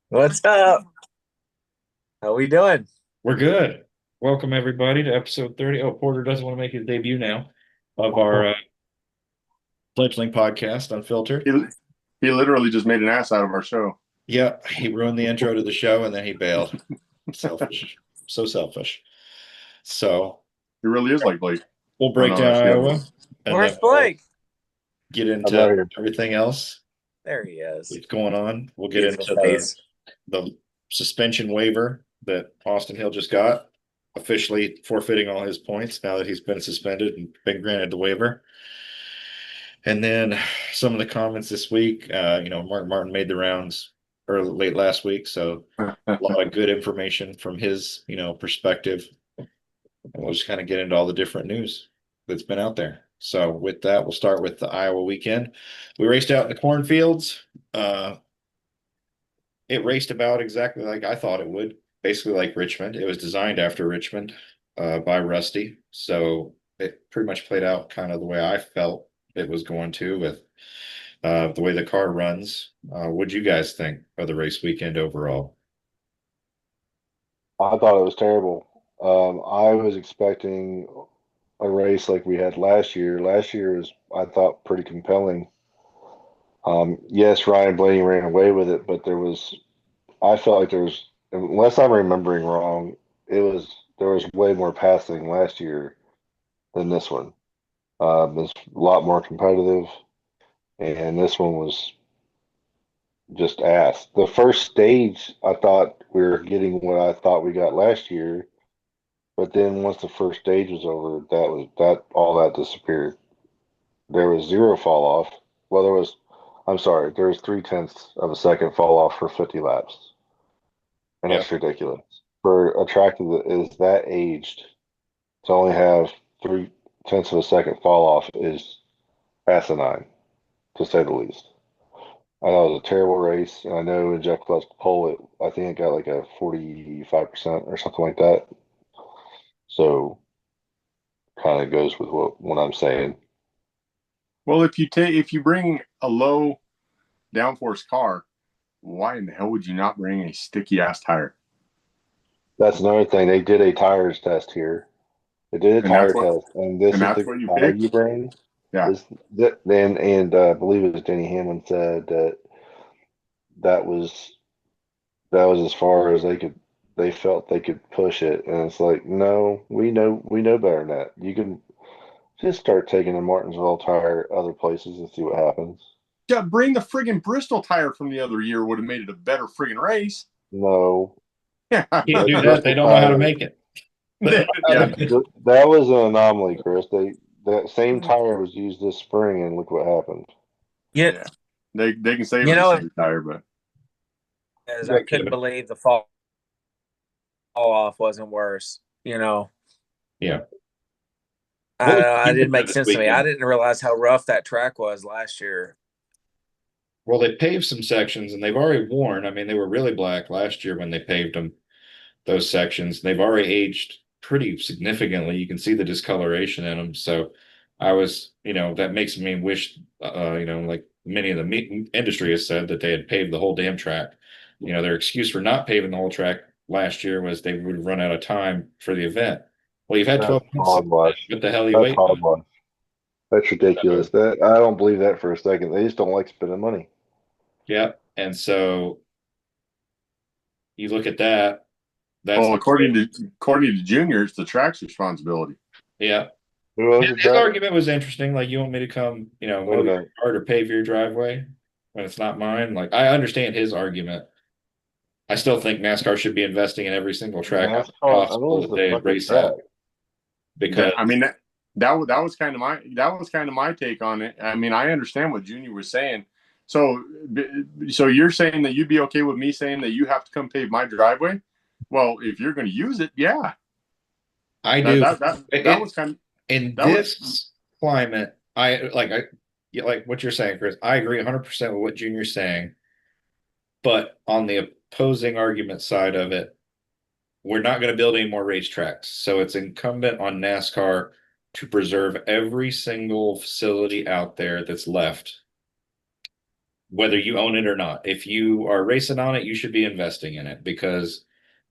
What's up? How we doing? We're good. Welcome everybody to episode 30. Oh, Porter doesn't want to make his debut now of our fledgling podcast, Unfiltered. He he literally just made an ass out of our show. Yeah, he ruined the intro to the show and then he bailed. Selfish. So selfish. So He really is like Blake. we'll Oh break no, down that's the other Iowa one. and then Where's we'll Blake? get I'm into right here. everything else There he is. that's going on. We'll get Beautiful into the face. the suspension waiver that Austin Hill just got, officially forfeiting all his points now that he's been suspended and been granted the waiver. And then some of the comments this week, Mark Martin made the rounds early late last week, so a lot of good information from his, perspective. And we'll just kind of get into all the different news that's been out there. So with that, we'll start with the Iowa weekend. We raced out in the cornfields. It raced about exactly like I thought it would, basically like Richmond. It was designed after Richmond by Rusty. So it pretty much played out kind of the way I felt it was going to with the way the car runs. What'd you guys think of the race weekend overall? I thought it was terrible. I was expecting a race like we had last year. Last year was, I thought, pretty compelling. Yes, Ryan Blaney ran away with it, but I felt like unless I'm remembering wrong, there was way more passing last year than this one. It's a lot more competitive, and this one was just ass. The first stage, I thought we were getting what I thought we got last year. But then once the first stage was over, that all that disappeared. There was zero fall off. Well, I'm sorry, there was 3/10 of a second fall off for 50 laps, and Yeah, that's ridiculous for a track that is that aged to only have 3/10 of a second fall off is asinine, to say the least. I thought it was a terrible race, and I know in Jeff Gluck's poll, I think it got like a 45% or something like that. So kind of goes with what I'm saying. Well, if you bring a low downforce car, why in the hell would you not bring a sticky ass tire? That's another thing. They did a tires test here. They did a And that's tire what test, and this and is that's the what you tire picked. you bring. Yeah, This that then and I believe it was Denny Hamlin said that was that was as far as they felt they could push it, and it's like no, we know better than that. You can just start taking a Martinsville tire other places and see what happens. yeah. Bring the friggin' Bristol tire from the other year would have made it a better friggin' race. No, Yeah, can't the do that. They Bristol don't know how to tire make it. They don't know how to yeah. make it. that was an anomaly, Chris. That same tire was used this spring, and look what happened. You, Yeah. They can say it you was a know, city tire, but as I Go, couldn't Kevin. believe the fall off wasn't worse. Yeah. I What don't was know. the It didn't of make this sense to me. I weekend? didn't realize how rough that track was last year. Well, they paved some sections and they've already worn. I mean, they were really black last year when they paved them, those sections. They've already aged pretty significantly. You can see the discoloration in them. So that makes me wish, like many of the meat industry has said that they had paved the whole damn track. Their excuse for not paving the whole track last year was they would run out of time for the event. Well, you've had That's 12 months. hogwash. What the hell are you That's waiting on? hogwash. That's ridiculous. So, That I don't believe that for a second. They just don't like spending money. yeah. And so you look at that, that's well, the way. according to Junior, it's the track's responsibility. Yeah. Who owns the His track? argument was interesting. Like, you want me to come, Wait mow a your minute. yard or pave your driveway when it's not mine? Like, I understand his argument. I still think NASCAR should be investing in every single track NASCAR. I know possible it's that the they fucking race track. at because I mean that was kind of my take on it. I mean, I understand what Junior was saying. So so you're saying that you'd be okay with me saying that you have to come pave my driveway? Well, if you're going to use it, yeah. I That do that that that it was kind of in that was this climate. Yeah, like what you're saying, Chris. I agree 100% with what Junior's saying, but on the opposing argument side of it, we're not going to build any more racetracks. So it's incumbent on NASCAR to preserve every single facility out there that's left whether you own it or not. If you are racing on it, you should be investing in it because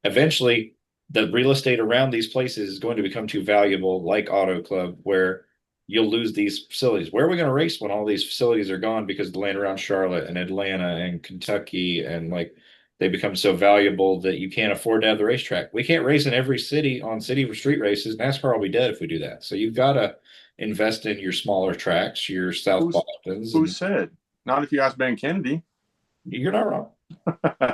eventually the real estate around these places is going to become too valuable, like Auto Club, where you'll lose these facilities. Where are we going to race when all these facilities are gone because the land around Charlotte and Atlanta and Kentucky and like they become so valuable that you can't afford to have the racetrack? We can't race in every city on city street races. NASCAR will be dead if we do that. So you've got to invest in your smaller tracks, your South Bostons, Who and said? Not if you ask Ben Kennedy. you're not wrong.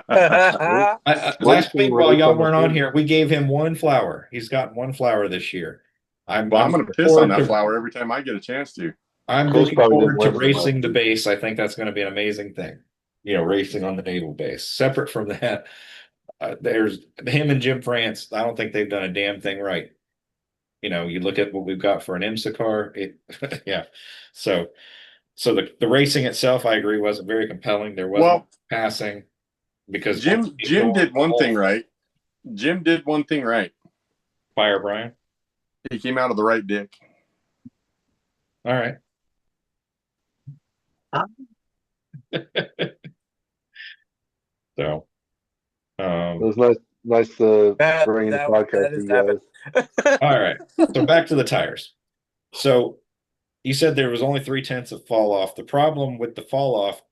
Race Last week, can while race y'all on the weren't on field. here, we gave him one flower. He's got one flower this year. I'm Well, I'm looking going to piss on forward that to flower every time I get a chance to. I'm Chris looking probably didn't forward to listen last racing the week. base. I think that's going to be an amazing thing. You know, racing on the naval base. Separate from that, there's him and Jim France. I don't think they've done a damn thing right. You know, you look at what we've got for an IMSA car. Yeah. So, so the racing itself, I agree, wasn't very compelling. There wasn't Well, passing because once Jim you go Jim did the one thing whole right. Jim did one thing right. fire, Brian. He came out of the right dick. All right. So, It was nice to bring in the podcast that to is you guys. all right. So back to the tires. So you said there was only 3/10 of fall off. The problem with the fall off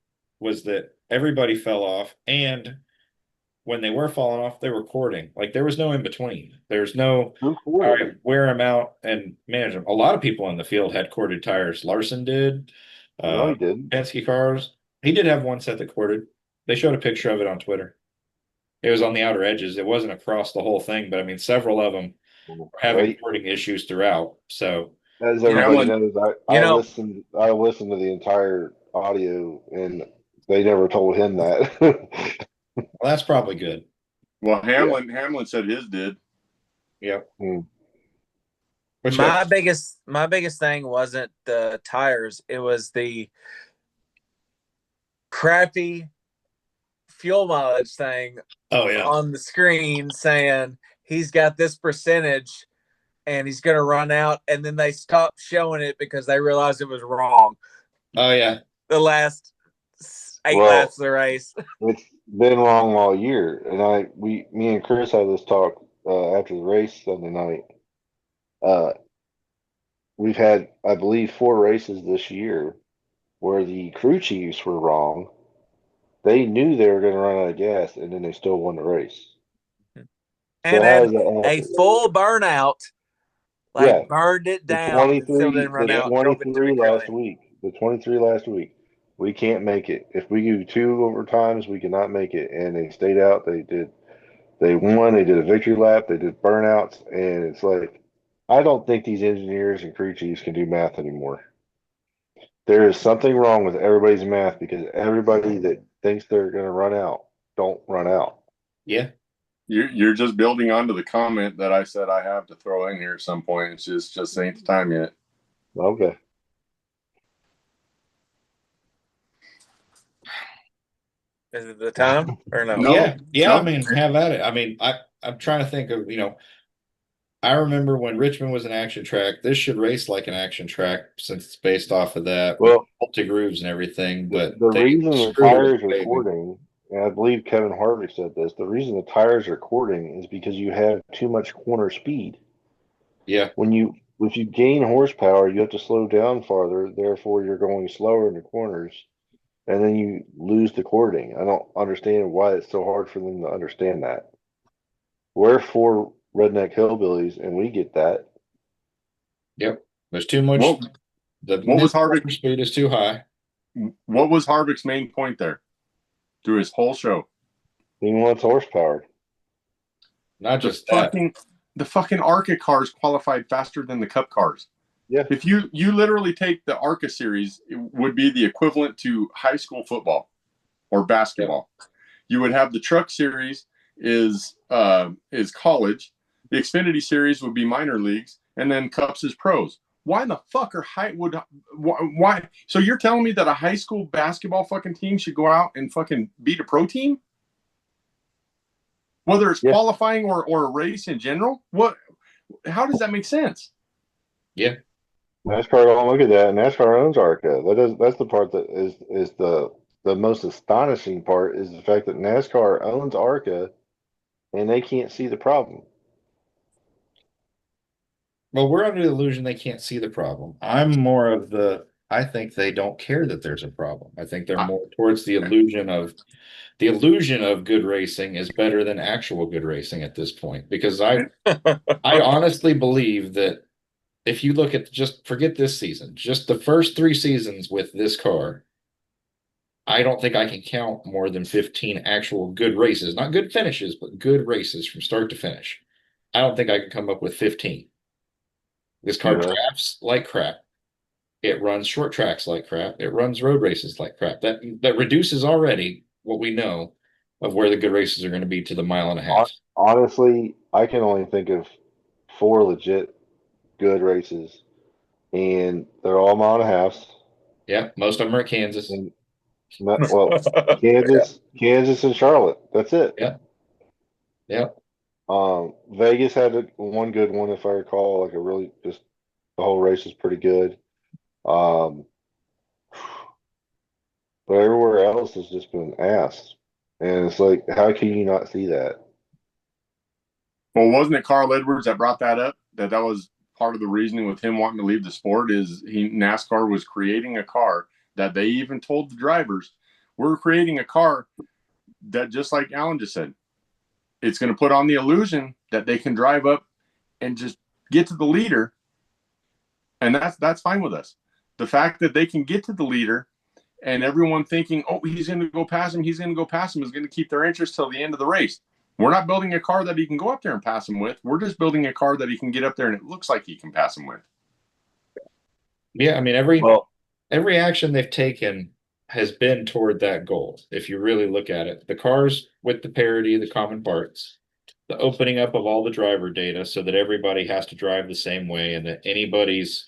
was that everybody fell off, and when they were falling off, they were cording. Like there was no in between. There's no, Who all quartered? right, wear them out and manage them. A lot of people in the field had corded tires. Larson did. No, he didn't. Penske cars. He did have one set that corded. They showed a picture of it on Twitter. It was on the outer edges. It wasn't across the whole thing, but I mean, several of them were having cording issues throughout. So, As everybody Hamlin, knows, you I know, listened. I listened to the entire audio, and they never told him that. well, that's probably good. well, Hamlin said his did. Yep. Hmm. Which my biggest thing wasn't the tires. It was the crappy fuel mileage thing oh yeah. on the screen saying he's got this percentage and he's going to run out. And then they stopped showing it because they realized it was wrong. Oh yeah. The last 8 Well, laps of the race. It's been wrong all year, and me and Chris had this talk after the race Sunday night. We've had, I believe, 4 races this year where the crew chiefs were wrong. They knew they were going to run out of gas, and then they still won the race. And So how had does that a happen? full burnout, Yeah, burned it the down and still didn't 23, run the out. Drove it to 23 victory last lane. week, the 23 last week. We can't make it. If we do 2 overtimes, we cannot make it. And they stayed out. They won. They did a victory lap. They did burnouts, and it's like, I don't think these engineers and crew chiefs can do math anymore. There is something wrong with everybody's math because everybody that thinks they're going to run out don't run out. Yeah. You're just building onto the comment that I said I have to throw in here at some point. It's just ain't the time yet. Okay. Is it the time or no? No. Yeah. Yeah. No. I mean, have at it. I mean, I'm trying to think of, I remember when Richmond was an action track. This should race like an action track since it's based off of that with Well, multi grooves and everything, but the they reason the screwed it tires are away. cording, and I believe Kevin Harvick said this, the reason the tires are cording is because you have too much corner speed. Yeah. If you gain horsepower, you have to slow down farther. Therefore, you're going slower in the corners, and then you lose the cording. I don't understand why it's so hard for them to understand that. We're 4 redneck hillbillies, and we get that. Yep. There's too much. What was Harvick? Speed is too high. What was Harvick's main point there through his whole show? He wants horsepower. Not just that. The fucking ARCA cars qualified faster than the Cup cars. Yeah. If you literally take the ARCA series, it would be the equivalent to high school football or basketball. Yeah. You would have the Truck series is college. The Xfinity series would be minor leagues, and then Cups is pros. Why in the fuck why? So you're telling me that a high school basketball fucking team should go out and fucking beat a pro team? Whether it's qualifying or a race in general? How does that make sense? Yeah. NASCAR don't look at that. NASCAR owns ARCA. That's the part that is the the most astonishing part is the fact that NASCAR owns ARCA and they can't see the problem. Well, we're under the illusion they can't see the problem. I think they don't care that there's a problem. I think they're I, more towards the illusion of good racing is better than actual good racing at this point. Because I honestly believe that if you look at just forget this season, just the first 3 seasons with this car, I don't think I can count more than 15 actual good races, not good finishes, but good races from start to finish. I don't think I can come up with 15. This car Yeah. drafts like crap. It runs short tracks like crap. It runs road races like crap. That reduces already what we know of where the good races are going to be to the mile and a half. Honestly, I can only think of 4 legit good races, and they're all mile and a halves. Yeah, most of them are at Kansas. And well, Kansas, and Charlotte. That's it. Yeah, yeah. Vegas had one good one, if I recall. Like a really just the whole race was pretty good. Um, but everywhere else has just been ass, and it's like, how can you not see that? well, wasn't it Carl Edwards that brought that up? That was part of the reasoning with him wanting to leave the sport is NASCAR was creating a car that they even told the drivers, we're creating a car that, just like Alan just said, it's going to put on the illusion that they can drive up and just get to the leader, and that's fine with us. The fact that they can get to the leader and everyone thinking, oh, he's going to go past him, is going to keep their interest till the end of the race. We're not building a car that he can go up there and pass him with. We're just building a car that he can get up there and it looks like he can pass him with. Yeah, I mean every action they've taken has been toward that goal. If you really look at it, the cars with the parity, the common parts, the opening up of all the driver data so that everybody has to drive the same way and that anybody's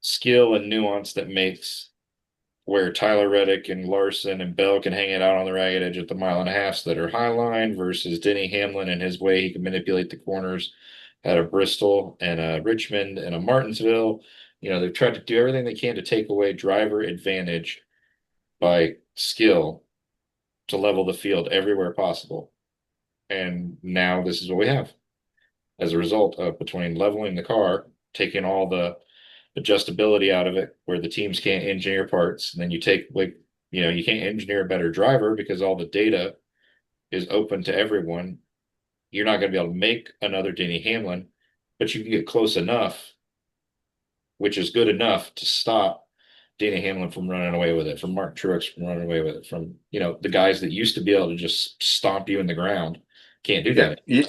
skill and nuance that makes where Tyler Reddick and Larson and Bell can hang it out on the ragged edge at the mile and a half that are high line versus Denny Hamlin and his way he can manipulate the corners at a Bristol and a Richmond and a Martinsville. You know, they've tried to do everything they can to take away driver advantage by skill to level the field everywhere possible. And now this is what we have as a result of between leveling the car, taking all the adjustability out of it where the teams can't engineer parts. And then you take you can't engineer a better driver because all the data is open to everyone. You're not going to be able to make another Denny Hamlin, but you can get close enough, which is good enough to stop Denny Hamlin from running away with it, from Mark Truex from running away with it, from the guys that used to be able to just stomp you in the ground can't do that. You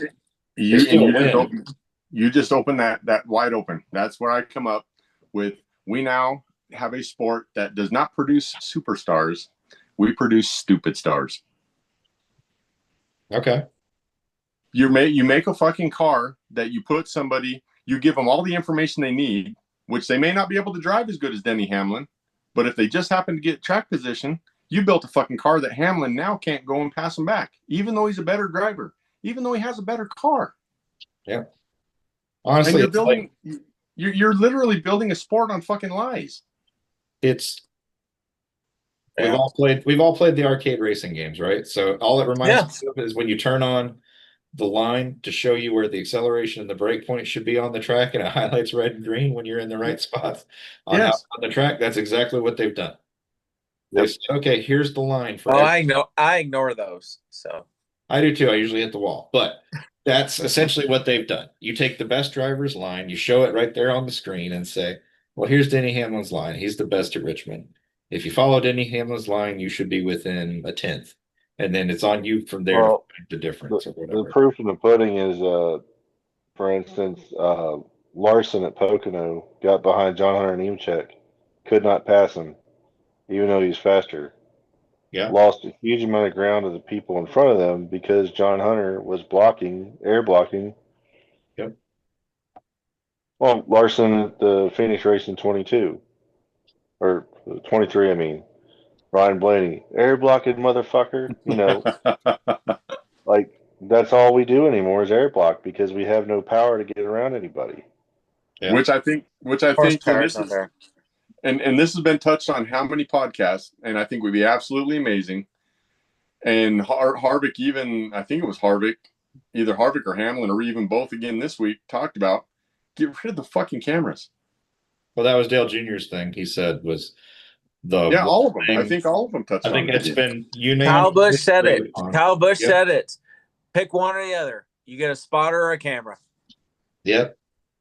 just open that wide open. That's where I come up with. We now have a sport that does not produce superstars. We produce stupid stars. Okay. You make a fucking car that you put somebody, you give them all the information they need, which they may not be able to drive as good as Denny Hamlin, but if they just happen to get track position, you built a fucking car that Hamlin now can't go and pass him back, even though he's a better driver, even though he has a better car. Yeah. Honestly, and you're literally building a sport on fucking lies. We've all played the arcade racing games, right? So all it reminds me of is when you turn on the line to show you where the acceleration and the brake point should be on the track, and it highlights red and green when you're in the right spots on the track. That's exactly what they've done. They said, okay, here's the line for. I ignore those. So I do too. I usually hit the wall, but that's essentially what they've done. You take the best driver's line, you show it right there on the screen, and say, well, here's Denny Hamlin's line. He's the best at Richmond. If you follow Denny Hamlin's line, you should be within a tenth. And then it's on you from there to find the difference or whatever. The proof in the pudding is, for instance, Larson at Pocono got behind John Hunter Nemechek, could not pass him, even though he's faster. Yeah. Lost a huge amount of ground to the people in front of them because John Hunter was air blocking. Yep. Well, Larson at the Phoenix race in 22 or 23, I mean. Ryan Blaney, air blocking motherfucker. Like that's all we do anymore is air block because we have no power to get around anybody. Yeah. Which I think, and this has been touched on how many podcasts, and I think would be absolutely amazing. And Harvick, even I think it was Harvick, either Harvick or Hamlin, or even both again this week, talked about get rid of the fucking cameras. Well, that was Dale Jr.'s thing. He said was the Yeah, all of them. I thing. think all of them touched I on think it. it's been Kyle unanimously Busch said it. agreed upon. Kyle Busch Yep. said it. Pick one or the other. You get a spotter or a camera. Yep.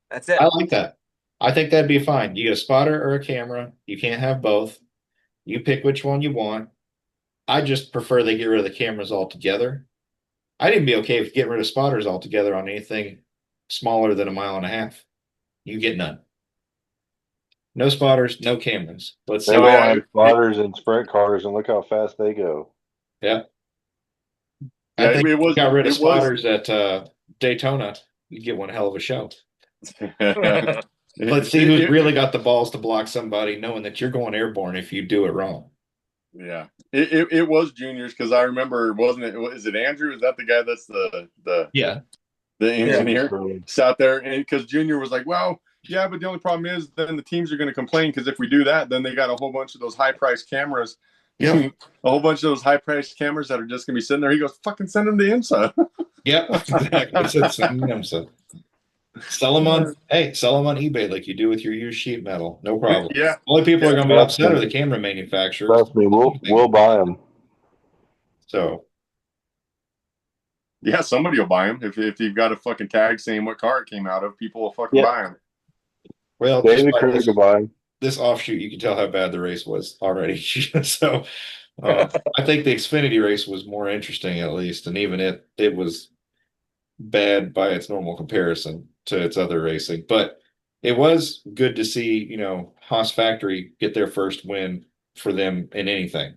That's it. I like that. I think that'd be fine. You get a spotter or a camera. You can't have both. You pick which one you want. I just prefer they get rid of the cameras altogether. I'd even be okay with getting rid of spotters altogether on anything smaller than a mile and a half. You get none. No spotters, no cameras. Let's see. They Oh, don't yeah, have spotters and sprint cars, and look how fast they go. Yeah. Yeah, I think it if you was. got rid of It was. spotters at Daytona, you'd get one hell of a show. Let's see who's really got the balls to block somebody, knowing that you're going airborne if you do it wrong. Yeah, it was juniors because I remember, wasn't it? Is it Andrew? Is that the guy that's Yeah. the engineer Yeah. sat there? And because Junior was like, well, yeah, but the only problem is then the teams are going to complain because if we do that, then they got a whole bunch of those high priced cameras. Yep. A whole bunch of those high priced cameras that are just going to be sitting there. He goes, fucking send them to IMSA. Yep. Exactly. Sell them on eBay like you do with your used sheet metal. No problem. Yeah. Only people are going to be Trust upset me. are the camera manufacturers. Trust me, we'll buy them. So Yeah, somebody will buy them. If you've got a fucking tag saying what car it came out of, people will fucking buy them. well, just David by Kirk will buy them. this offshoot, you can tell how bad the race was already. So I think the Xfinity race was more interesting, at least, and even it was bad by its normal comparison to its other racing. But it was good to see, Haas Factory get their first win for them in anything.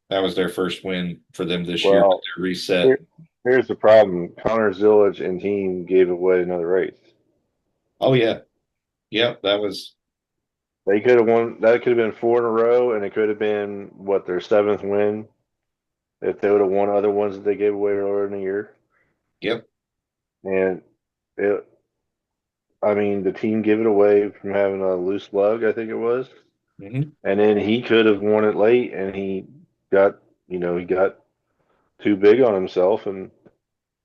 That was their first win for them this year. Well, Their reset. Here's the problem. Connor Zillage and team gave away another race. Oh yeah, yep. That was They could have won. That could have been 4 in a row, and it could have been their 7th win if they would have won other ones that they gave away earlier in the year. yep. And I mean, the team gave it away from having a loose lug, I think it was, Mm-hmm. and then he could have won it late, and he got too big on himself and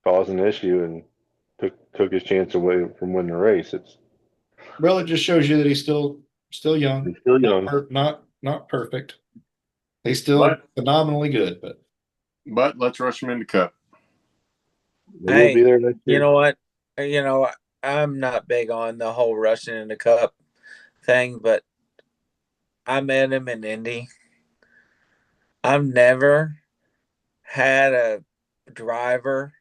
caused an issue and took his chance away from winning the race. Well, it just shows you that he's still young. He's still young. Not perfect. He's still phenomenally good, But let's rush him into Cup. Maybe he'll be there next year. You know what? I'm not big on the whole rushing in the Cup thing, but I met him in Indy. I've never had a driver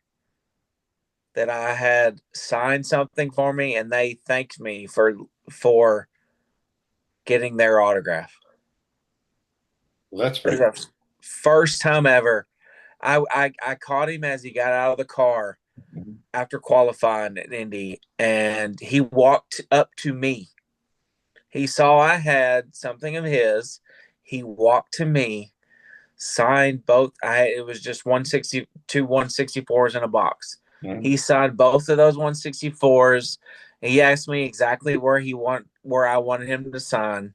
that I had sign something for me and they thanked me for getting their autograph. well, that's It pretty. was the first time ever. I caught him as he got out of the car after qualifying at Indy, and he walked up to me. He saw I had something of his. He walked to me, signed both. It was just 162 164s in a box. Mhm. He signed both of those 164s. He asked me exactly where I wanted him to sign.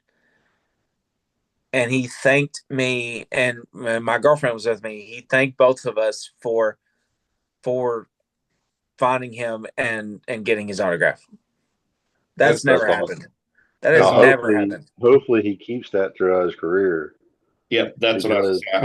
And he thanked me, and my girlfriend was with me. He thanked both of us for finding him and getting his autograph. That's never awesome. happened. That has never happened. Hopefully, he keeps that throughout his career. Yep, that's what I was saying.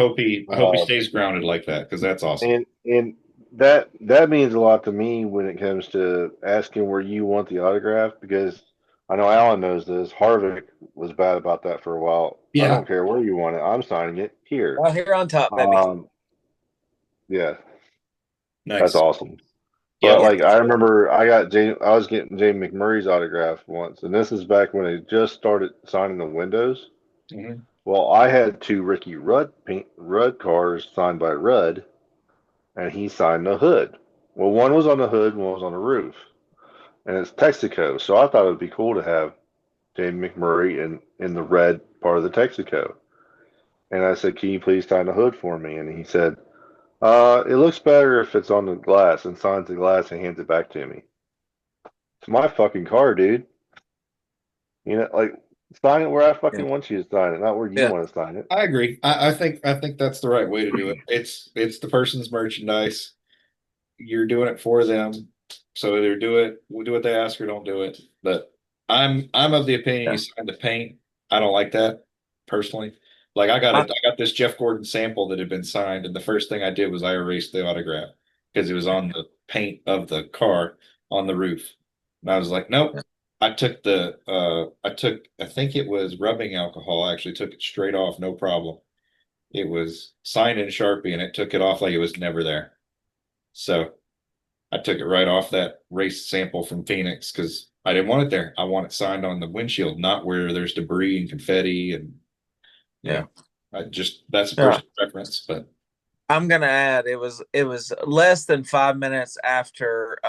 I hope he stays grounded like that because that's awesome. And that means a lot to me when it comes to asking where you want the autograph, because I know Alan knows this. Harvick was bad about that for a while. Yeah. I don't care where you want it. I'm signing it here. Well, here on top, baby. Yeah, Nice. that's awesome. Yeah. But like I remember, I was getting Jamie McMurray's autograph once, and this is back when they just started signing the windows. Mhm. Well, I had 2 Ricky Rudd cars signed by Rudd, and he signed the hood. Well, one was on the hood, one was on the roof, and it's Texaco. So I thought it would be cool to have Jamie McMurray in the red part of the Texaco. And I said, "Can you please sign the hood for me?" And he said, "It looks better if it's on the glass," and signs the glass and hands it back to me. It's my fucking car, dude. Like Sign it where I Yeah. fucking want you to sign it, not where you Yeah. want to sign it. I agree. I think that's the right way to do it. It's the person's merchandise. You're doing it for them. So either do what they ask or don't do it. But I'm of the opinion you Yeah. sign the paint. I don't like that personally. Like I, I got this Jeff Gordon sample that had been signed, and the first thing I did was I erased the autograph because it was on the paint of the car on the roof. And I was like, nope. I think it was rubbing alcohol. I actually took it straight off, no problem. It was signed in Sharpie and it took it off like it was never there. So I took it right off that race sample from Phoenix because I didn't want it there. I want it signed on the windshield, not where there's debris and confetti and you yeah. know, I just that's a Yeah. personal preference, but I'm gonna add it was less than 5 minutes after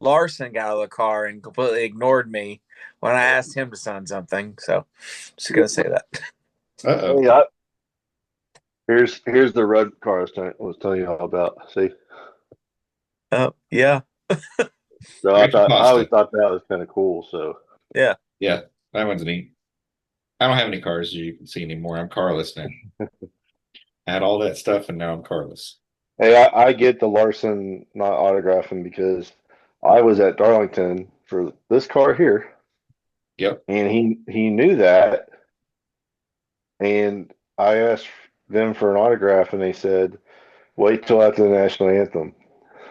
Larson got out of the car and completely ignored me when I asked him to sign something. So just gonna say that. uh-oh. Hey, here's the red car I was telling you all about. See, Oh yeah. so Ricky I always Pasta. thought that was kind of cool. So Yeah. Yeah, that one's neat. I don't have any cars as you can see anymore. I'm carless now. I had all that stuff and now I'm carless. hey, I get the Larson not autographing because I was at Darlington for this car here, Yep. and he knew that, and I asked them for an autograph, and they said, "Wait till after the national anthem."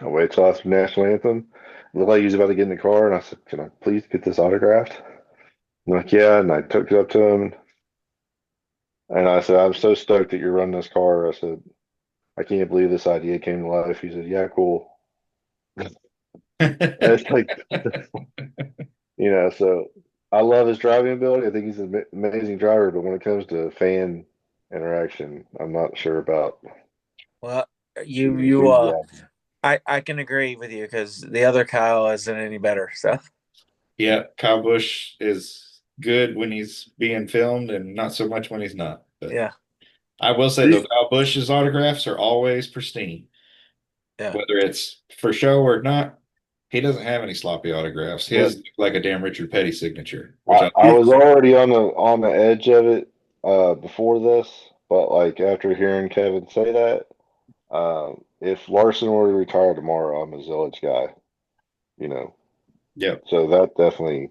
I waited till after the national anthem. It looked like he was about to get in the car, and I said, "Can I please get this autographed?" I'm like, "Yeah," and I took it up to him, and I said, "I'm so stoked that you're running this car." I said, "I can't believe this idea came to life." He said, "Yeah, cool." And it's like, so I love his driving ability. I think he's an amazing driver, but when it comes to fan interaction, I'm not sure about Well, the you enthusiasm. I can agree with you because the other Kyle isn't any better. So Yeah, Kyle Busch is good when he's being filmed and not so much when he's not. But yeah. I will say though, Kyle Busch's autographs are always pristine, Yeah. whether it's for show or not. He doesn't have any sloppy autographs. But His look like a damn Richard Petty signature, which I was already on the edge of it before this, but like after hearing Kevin say that, if Larson were to retire tomorrow, I'm a Zillage guy, you know. yeah, So that definitely,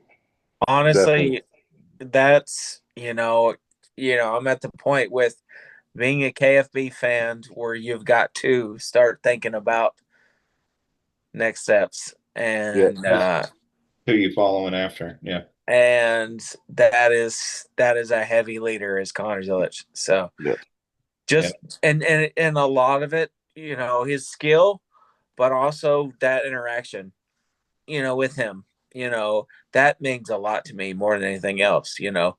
Honestly, that's I'm at the point with being a KFB fan where you've got to start thinking about next steps yeah, who you following after? Yeah, and that is a heavy leader is Connor Zilic. So yeah. yeah. just and a lot of it, his skill, but also that interaction, with him, that means a lot to me more than anything else. Yeah,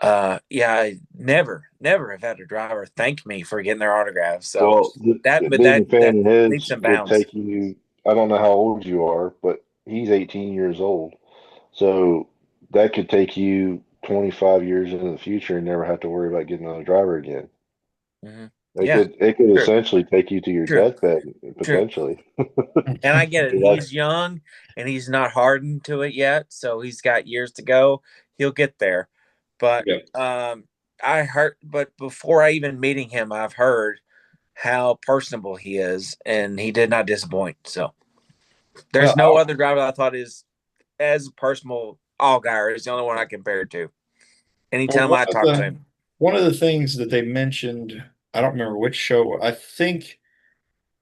I never have had a driver thank me for getting their autograph. So Well, but being a that fan of leaps his and could bounds. take you. I don't know how old you are, but he's 18 years old, so that could take you 25 years into the future and never have to worry about getting another driver again. Mhm. It Yeah, could true, essentially take you to your true, deathbed true. potentially. And I get it. That's He's young and he's not hardened to it yet, so he's got years to go. He'll get there. But Yeah. but before I even meeting him, I've heard how personable he is, and he did not disappoint. So there's Well, no other driver I thought is as personal. Allgaier is the only one I compared to. well, Anytime I talk to him. one of the things that they mentioned, I don't remember which show. I think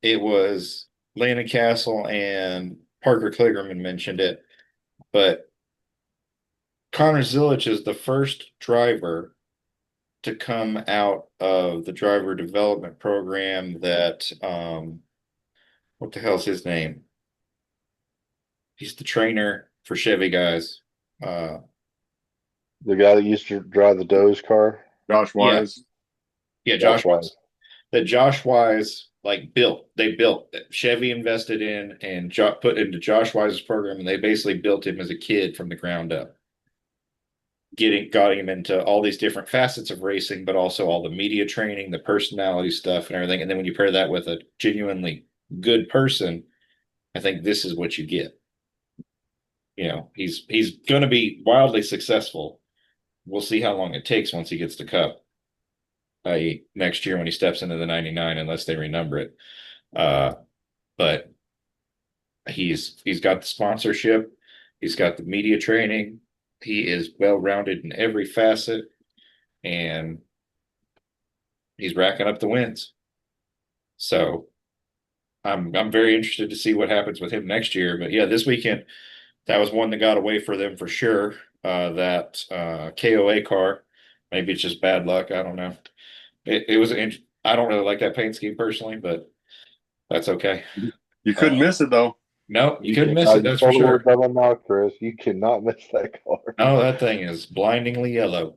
it was Landon Castle and Parker Kligerman mentioned it, but Connor Zilic is the first driver to come out of the driver development program that what the hell's his name? He's the trainer for Chevy guys. Uh the guy that used to drive the Doge car, Josh yeah, Wise. yeah, Josh Josh Wise. Wise. That Josh Wise like built Chevy invested in and put into Josh Wise's program and they basically built him as a kid from the ground up. Got him into all these different facets of racing, but also all the media training, the personality stuff, and everything. And then when you pair that with a genuinely good person, I think this is what you get. He's going to be wildly successful, we'll see how long it takes once he gets the cup. Next year when he steps into the 99, unless they renumber it. But he's got the sponsorship, he's got the media training, he is well rounded in every facet, and he's racking up the wins. So I'm very interested to see what happens with him next year. But yeah, this weekend that was one that got away for them for sure. That KOA car, maybe it's just bad luck. I don't know. It was I don't really like that paint scheme personally, but that's okay. You couldn't miss it though. No, you You couldn't miss cannot, it. you That's for told the word sure. double now, Chris. You cannot miss that car. Oh, that thing is blindingly yellow.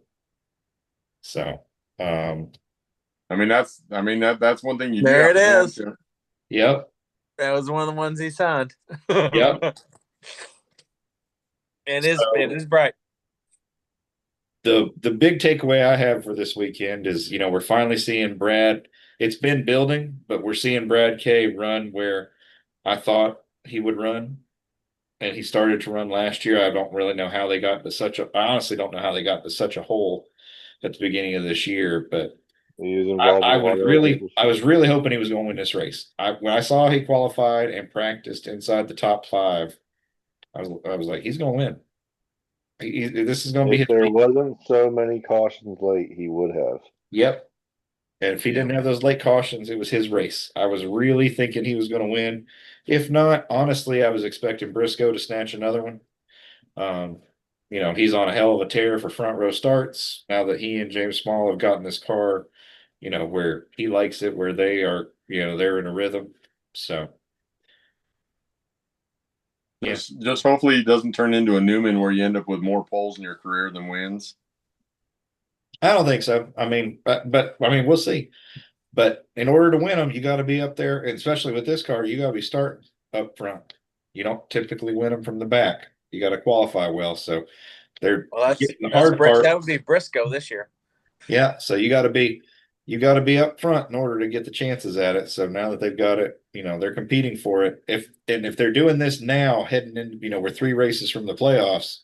So, um, That's one thing you do There have it to go is. into. yep, That was one of the ones he signed. yep. It So is bright. the big takeaway I have for this weekend is, we're finally seeing Brad. It's been building, but we're seeing Brad K run where I thought he would run, and he started to run last year. I don't really know how they got to such a. I honestly don't know how they got to such a hole at the beginning of this year, but He was involved in a lot of races this I year. was really hoping he was going to win this race. When I saw he qualified and practiced inside the top five, I was like, he's going to win. This is going to be If his there week. wasn't so many cautions late, he would have. Yep. And if he Yeah. didn't have those late cautions, it was his race. I was really thinking he was going to win. If not, honestly, I was expecting Briscoe to snatch another one. Um, he's on a hell of a tear for front row starts now that he and James Small have gotten this car, where he likes it, where they are, they're in a rhythm. So, yeah, Just hopefully it doesn't turn into a Newman where you end up with more poles in your career than wins. I don't think so. I mean, but I mean, we'll see. But in order to win them, you got to be up there, and especially with this car, you got to be starting up front. You don't typically win them from the back. You got to qualify well. So they're Well, getting the hard part. that would be Briscoe this year. Yeah, so you got to be up front in order to get the chances at it. So now that they've got it, they're competing for it. If they're doing this now, heading in, we're 3 races from the playoffs.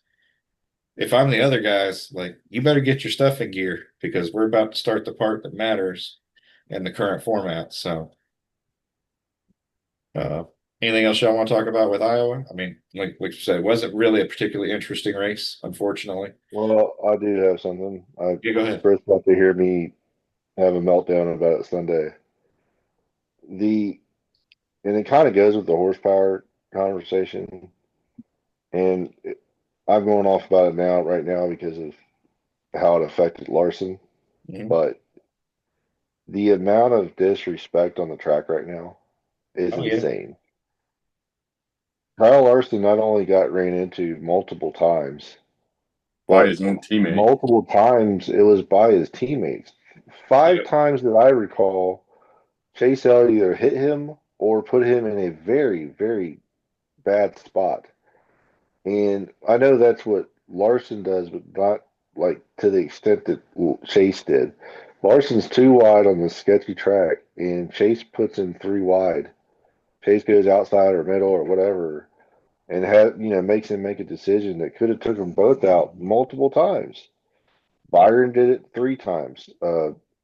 If I'm the other guys, like, you better get your stuff in gear because we're about to start the part that matters in the current format. So, uh, anything else y'all want to talk about with Iowa? I mean, like you said, it wasn't really a particularly interesting race, unfortunately. Well, I do have something. Yeah, go ahead. Chris got to hear me have a meltdown about it Sunday. The and it kind of goes with the horsepower conversation, and I'm going off about it now, right now, because of how it affected Larson. Mhm. But the amount of disrespect on the track right now is Oh yeah, insane. Kyle Larson not only got ran into multiple times, By but his own teammate. multiple times it was by his teammates. Five yeah, times that I recall, Chase Elliott either hit him or put him in a very, very bad spot. And I know that's what Larson does, but not like to the extent that Chase did. Larson's too wide on the sketchy track, and Chase puts him 3 wide. Chase goes outside or middle or whatever, and makes him make a decision that could have took them both out multiple times. Byron did it 3 times.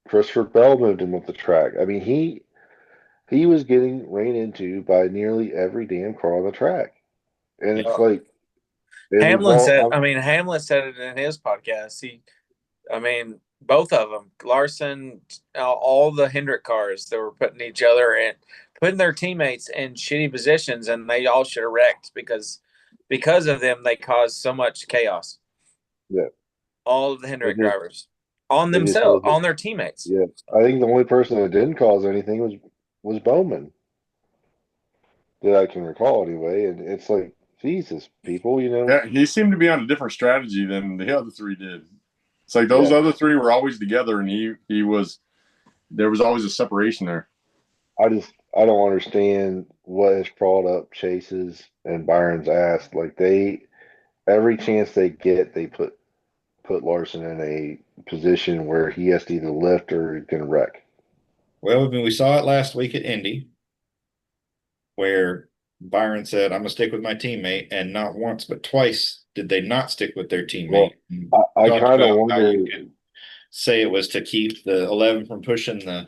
Christopher Bell moved him up the track. I mean, he was getting ran into by nearly every damn car on the track, and it's yeah. like it was all. Hamlin said it in his podcast. Both of them, Larson, all the Hendrick cars that were putting each other in, putting their teammates in shitty positions, and they all should have wrecked because of them. They caused so much chaos. Yeah, All of the it Hendrick just drivers on it just themselves, wasn't. on their teammates. Yeah, I think the only person that didn't cause anything was Bowman that I can recall anyway. And it's like, Jesus, people, Yeah, he seemed to be on a different strategy than the other three did. It's like those yeah. other three were always together, and he was there was always a separation there. I don't understand what has brought up Chase's and Byron's ass. Like every chance they get, they put Larson in a position where he has to either lift or he's gonna wreck. Well, I mean, we saw it last week at Indy, where Byron said, "I'm gonna stick with my teammate," and not once but twice did they not stick with their teammate. Well, And I talked kind of about how you wonder. could say it was to keep the 11 from pushing the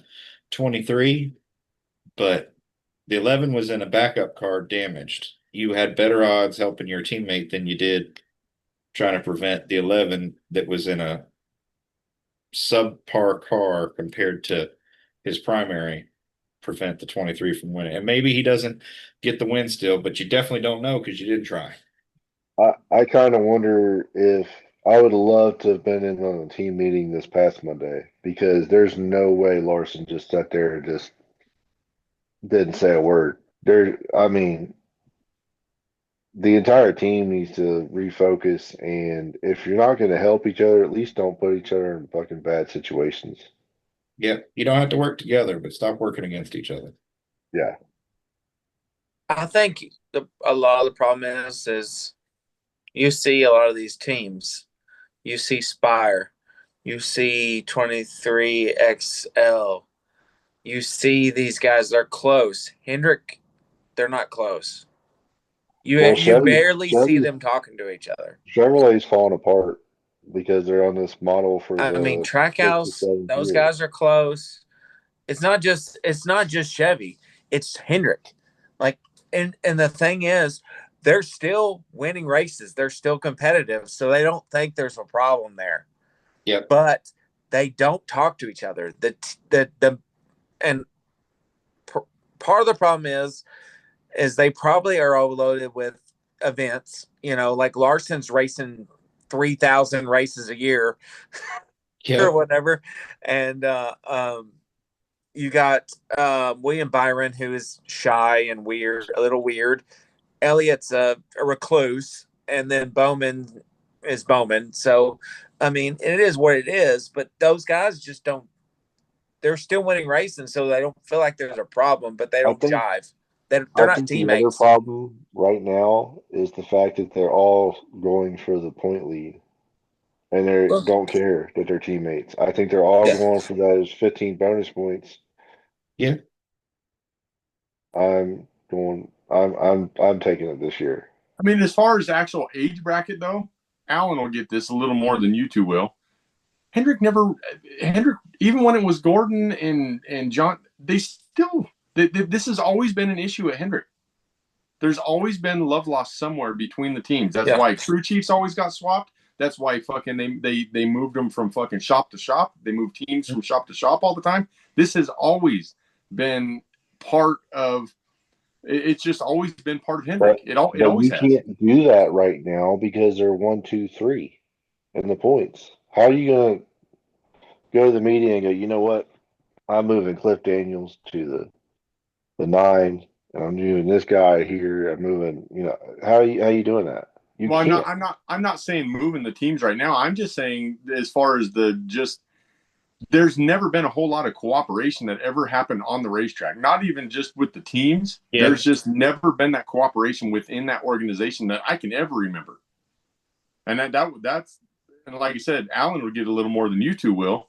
23, but the 11 was in a backup car damaged. You had better odds helping your teammate than you did trying to prevent the 11 that was in a subpar car compared to his primary prevent the 23 from winning. And maybe he doesn't get the win still, but you definitely don't know because you didn't try. I kind of wonder if I would love to have been in on a team meeting this past Monday because there's no way Larson just sat there and just didn't say a word. I mean, the entire team needs to refocus, and if you're not going to help each other, at least don't put each other in fucking bad situations. Yeah, you don't have to work together, but stop working against each other. Yeah. I think a lot of the problem is you see a lot of these teams. You see Spire, you see 23XL, you see these guys. They're close. Hendrick, they're not close. Well, You barely see them talking to each other. Chevrolet's falling apart because they're on this model for I mean, the 6 or Trackhouse, 7 those years. guys are close. It's not just Chevy, it's Hendrick. Like, and the thing is, they're still winning races. They're still competitive, so they don't think there's a problem there. Yep. But they don't talk to each other. The and part of the problem is they probably are overloaded with events. Like Larson's racing 3,000 races a year or Yep. whatever, and you got William Byron, who is shy and weird, a little weird. Elliott's a recluse, and then Bowman is Bowman. So, I mean, it is what it is. But those guys just don't. They're still winning races, so they don't feel like there's a problem. But they I don't think jive. They're I not think the other teammates. problem right now is the fact that they're all going for the point lead and they Well, don't care that they're teammates. I think they're all yeah. going for those 15 bonus points. Yeah. I'm taking it this year. I mean, as far as actual age bracket though, Alan will get this a little more than you two will. Hendrick never Hendrick even when it was Gordon and John, this has always been an issue at Hendrick. There's always been love lost somewhere between the teams. That's Yeah. why crew chiefs always got swapped. That's why fucking they moved them from fucking shop to shop. They moved teams from shop to shop all the time. This has always been part of. It's just always been part of But Hendrick. It but always you has. can't do that right now because they're 1, 2, 3 in the points. How are you gonna go to the meeting and go, you know what? I'm moving Cliff Daniels to the 9, and I'm moving this guy here. I'm moving, how you doing that? You Well, can't. I'm not saying moving the teams right now. I'm just saying as far as the just there's never been a whole lot of cooperation that ever happened on the racetrack. Not even just with the teams. Yeah. There's just never been that cooperation within that organization that I can ever remember. And that's and like you said, Alan would get a little more than you two will.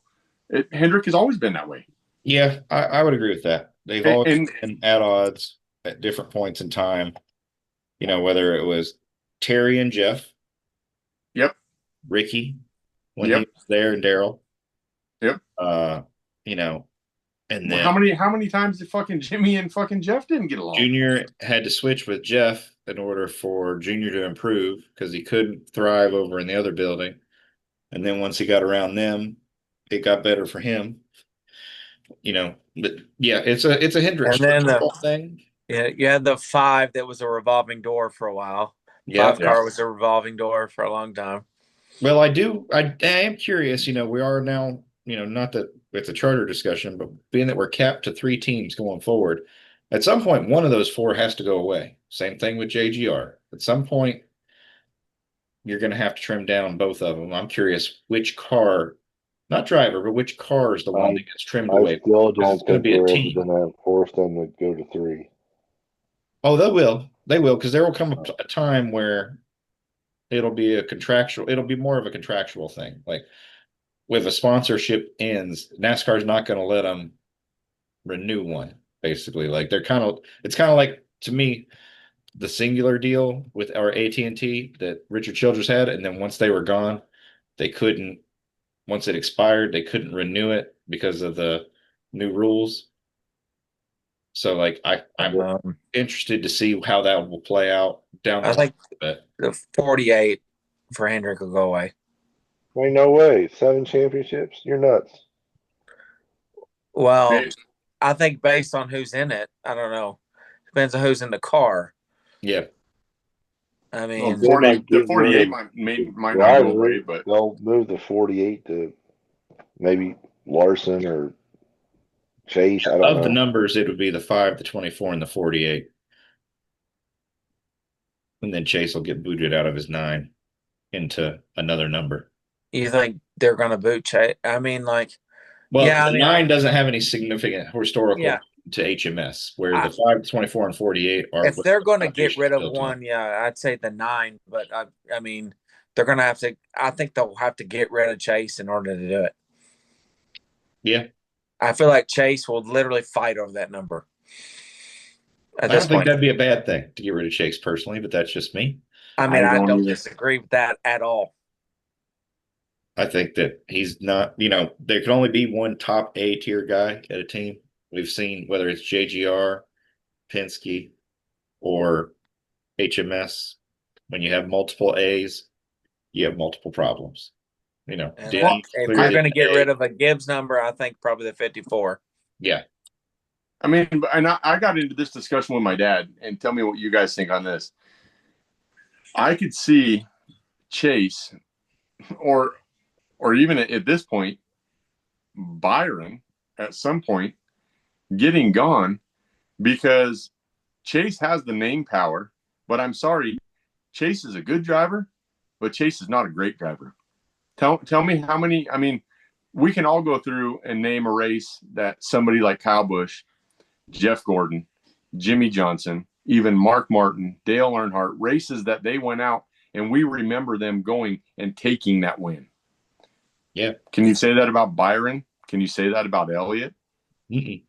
Hendrick has always been that way. Yeah, I would agree with that. They've And, always and been at odds at different points in time. Whether it was Terry and Jeff, yep, Ricky when he yep, was there, and Daryl. yep. Uh, you know, and Well, then how many times did fucking Jimmy and fucking Jeff didn't get along? Junior had to switch with Jeff in order for Junior to improve because he couldn't thrive over in the other building. And then once he got around them, it got better for him. But yeah, it's a Hendrick And then structural thing. you had the 5 that was a revolving door for a while. Yeah. 5 Yeah. car was a revolving door for a long time. Well, I am curious, we are now, not that it's a charter discussion, but being that we're capped to 3 teams going forward, at some point, one of those 4 has to go away. Same thing with JGR. At some point, you're going to have to trim down both of them. I'm curious which car, not driver, but which car is the one I that gets trimmed I away still because it's don't going to think be a we're ever team. gonna force them to go to 3. Oh, they will. They will, because there will come a time where it'll be more of a contractual thing. Like with a sponsorship ends, NASCAR's not going to let them renew one, basically. Like it's kind of like, to me, the singular deal with our AT&T that Richard Childress had, and then once they were gone, they couldn't. Once it expired, they couldn't renew it because of the new rules. So, like, I'm Um, interested to see how that will play out down the I line. think But the 48 for Hendrick will go away. Ain't no way. 7 championships? You're nuts. Well, They- I think based on who's in it, I don't know. Depends on who's in the car. yeah, I well, mean, They might the get rid 48 of might not go driver. away, but They'll move the 48 to maybe Larson or Chase. I don't of the know. numbers, it would be the 5, the 24, and the 48, and then Chase will get booted out of his 9 into another number. you think they're going to boot Chase? I mean, like, Well, yeah, I the mean, 9 doesn't have any significant historical yeah. to HMS, where I, the 5, 24, and 48 are if what they're the going to get foundation is rid of built on. one, yeah, I'd say the 9. But I mean, they're going to have to. I think they'll have to get rid of Chase in order to do it. Yeah, I feel like Chase will literally fight over that number at I don't this think point. that'd be a bad thing to get rid of Chase personally, but that's just me. I mean, I I don't don't either. disagree with that at all. I think that he's not, there can only be one top A tier guy at a team. We've seen whether it's JGR, Penske, or HMS. When you have multiple A's, you have multiple problems. And Well, Denny if you're clearly going to an get rid A. of a Gibbs number, I think probably the 54. Yeah. I mean, and I got into this discussion with my dad, and tell me what you guys think on this. I could see Chase, or even at this point, Byron, at some point getting gone because Chase has the name power. But I'm sorry, Chase is a good driver, but Chase is not a great driver. Tell me how many. I mean, we can all go through and name a race that somebody like Kyle Busch, Jeff Gordon, Jimmy Johnson, even Mark Martin, Dale Earnhardt, races that they went out and we remember them going and taking that win. Yeah. Can you say that about Byron? Can you say that about Elliott? Mm-mm.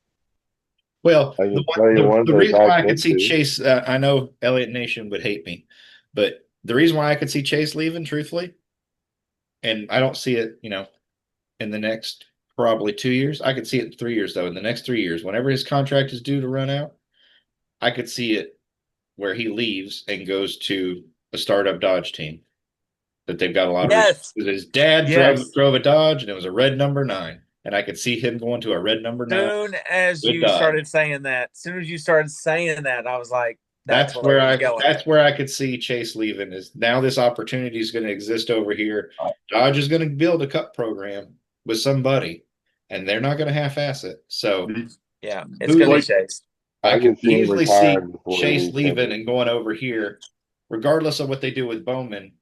Well, I can tell you one the they reason why backed I could see into. Chase, I know Elliott Nation would hate me, but the reason why I could see Chase leaving, truthfully, and I don't see it, in the next probably 2 years. I could see it in 3 years, though. In the next 3 years, whenever his contract is due to run out, I could see it where he leaves and goes to a startup Dodge team that they've got a lot of Yes. his dad Yes. drove a Dodge and it was a red number 9. And I could see him going to a red number 9 Soon as with you Dodge. started saying that, I was like, that's where he's going. That's where I could see Chase leaving. Is now this opportunity is going to exist over here. Dodge is going to build a cup program with somebody, and they're not going to half-ass it. So Yeah, it's going to be Chase. I I could can see him easily see retiring before he Chase leaves leaving Kansas. and going over here, regardless of what they do with Bowman.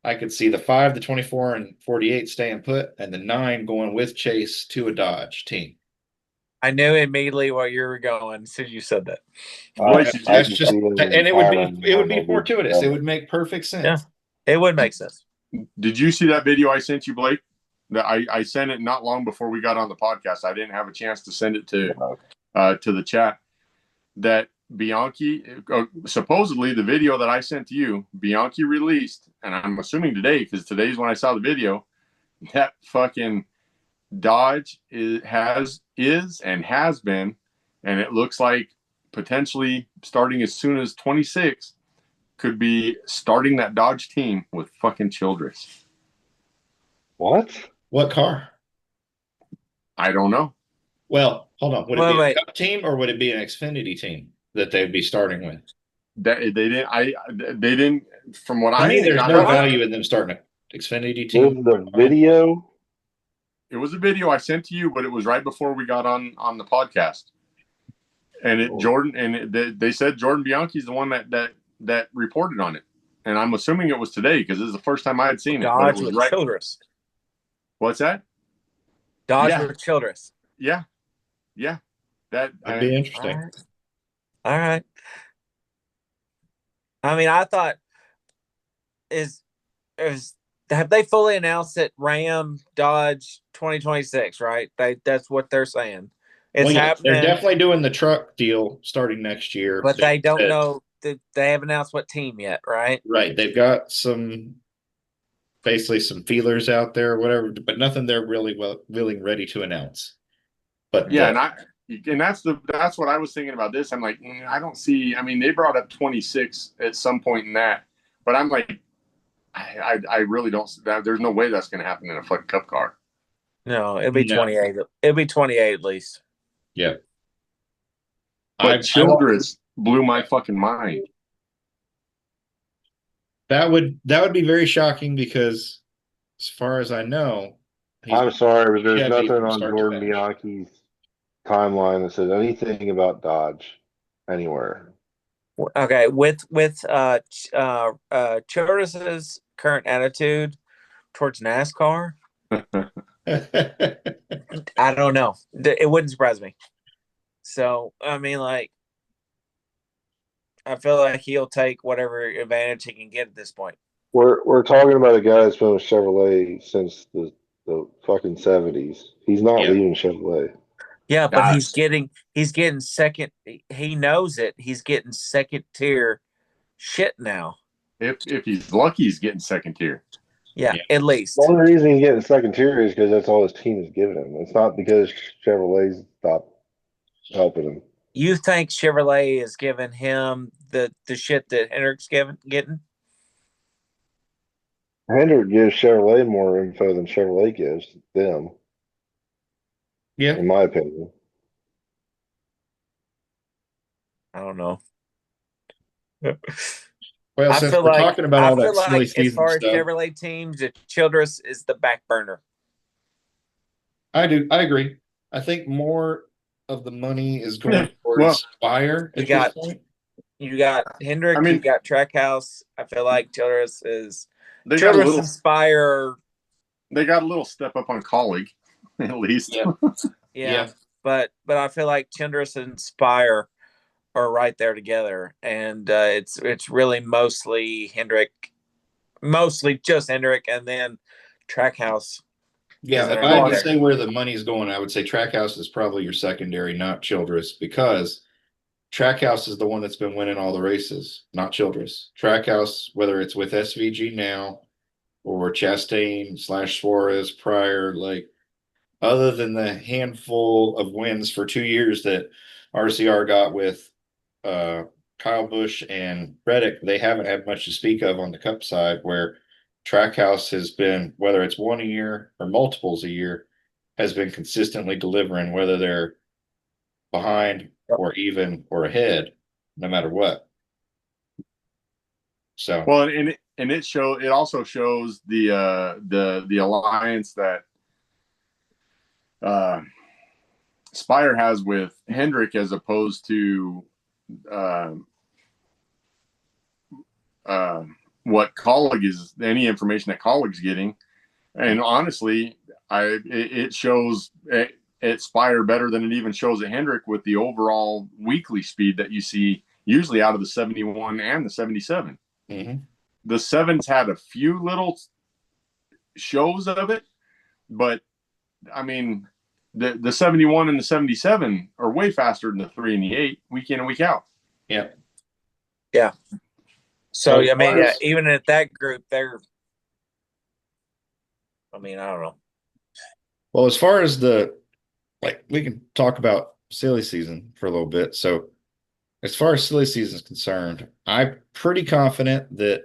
I could see the 5, the 24, and 48 staying put, and the 9 going with Chase to a Dodge team. I knew immediately where you were going as soon as you said that. I That's can just, see him and retiring it more would than be he'll be fortuitous. It would make perfect sense. Yeah, it would make sense. Did you see that video I sent you, Blake? That I sent it not long before we got on the podcast. I didn't have a chance to send it to the chat. That Bianchi, supposedly the video that I sent to you, Bianchi released, and I'm assuming today because today's when I saw the video. That fucking Dodge has been, and it looks like potentially starting as soon as 26 could be starting that Dodge team with fucking Childress. What? What car? I don't know. Well, hold on. Would it be Wait. a cup team or would it be an Xfinity team that they'd be starting with? That they didn't. From what To me, there's no got, value in them starting an Xfinity Was team. the video? it was a video I sent to you, but it was right before we got on the podcast. And they said Jordan Bianchi's the one that reported on it, and I'm assuming it was today because this is the first time I had seen it. But Dodge it was with right. Childress. What's that? Dodge Yeah. with Childress. Yeah. That'd be interesting. All right. I mean, I thought have they fully announced it? Ram Dodge 2026, right? That's what they're saying. It's Well, yeah, happening. they're definitely doing the truck deal starting next year. But they don't know. they haven't announced what team yet, right? Right. They've got basically some feelers out there, whatever, but nothing they're really willing ready to announce. But Yeah, and that's what I was thinking about this. I'm like, I don't see. I mean, they brought up 26 at some point in that, but I'm like, I really don't. There's no way that's going to happen in a fucking cup car. No, it'll be No. 28. It'll be 28 at least. Yeah. But Childress blew my fucking mind. That would be very shocking because as far as I know, he's I'm sorry, but there's Chevy nothing from on start to Jordan finish. Bianchi's timeline that says anything about Dodge anywhere. Okay, with Childress's current attitude towards NASCAR, I don't know. It wouldn't surprise me. So I mean, like, I feel like he'll take whatever advantage he can get at this point. We're talking about a guy that's been with Chevrolet since the fucking 70s. He's not Yeah. leaving Chevrolet. Yeah, but God, he's getting second. He knows it. He's getting second tier shit now. if he's lucky, he's getting second tier. Yeah, Yeah. at The least. only reason he's getting second tier is because that's all his team is giving him. It's not because Chevrolet's stopped helping him. You think Chevrolet is giving him the shit that Hendrick's getting? Hendrick gives Chevrolet more info than Chevrolet gives them, Yeah. in my opinion. I don't know. Well, since we're talking about I all feel that silly like as season far as stuff, Chevrolet teams, the Childress is the back burner. I agree. I think more of the money is Yeah, going towards well, Spire You at this got point. you got I Hendrick, you mean, got Trackhouse. I feel like they got a Childress little, Inspire. they got a little step up on colleague, at least. Yeah. Yeah, Yeah. but I feel like Childress and Inspire are right there together, and it's really mostly just Hendrick, and then Trackhouse is Yeah, if I had underneath to there. say where the money's going, I would say Trackhouse is probably your secondary, not Childress, because Trackhouse is the one that's been winning all the races, not Childress. Trackhouse, whether it's with SVG now or Chastain / Suarez prior, like other than the handful of wins for 2 years that RCR got with uh, Kyle Busch and Reddick, they haven't had much to speak of on the Cup side. Where Trackhouse has been, whether it's one a year or multiples a year, has been consistently delivering, whether they're behind or even or ahead, no matter what. So Well, and it also shows the alliance that uh, Spire has with Hendrick as opposed to uh, what colleague is any information that colleague's getting. And honestly, it shows at Spire better than it even shows at Hendrick with the overall weekly speed that you see usually out of the 71 and the 77. mhm. The sevens had a few little shows of it, but I mean, the 71 and the 77 are way faster than the 3 and the 8 week in and week out. Yeah. Yeah. So as I mean, far as- even at that group, they're. I mean, I don't know. well, as far as we can talk about silly season for a little bit. So as far as silly season is concerned, I'm pretty confident that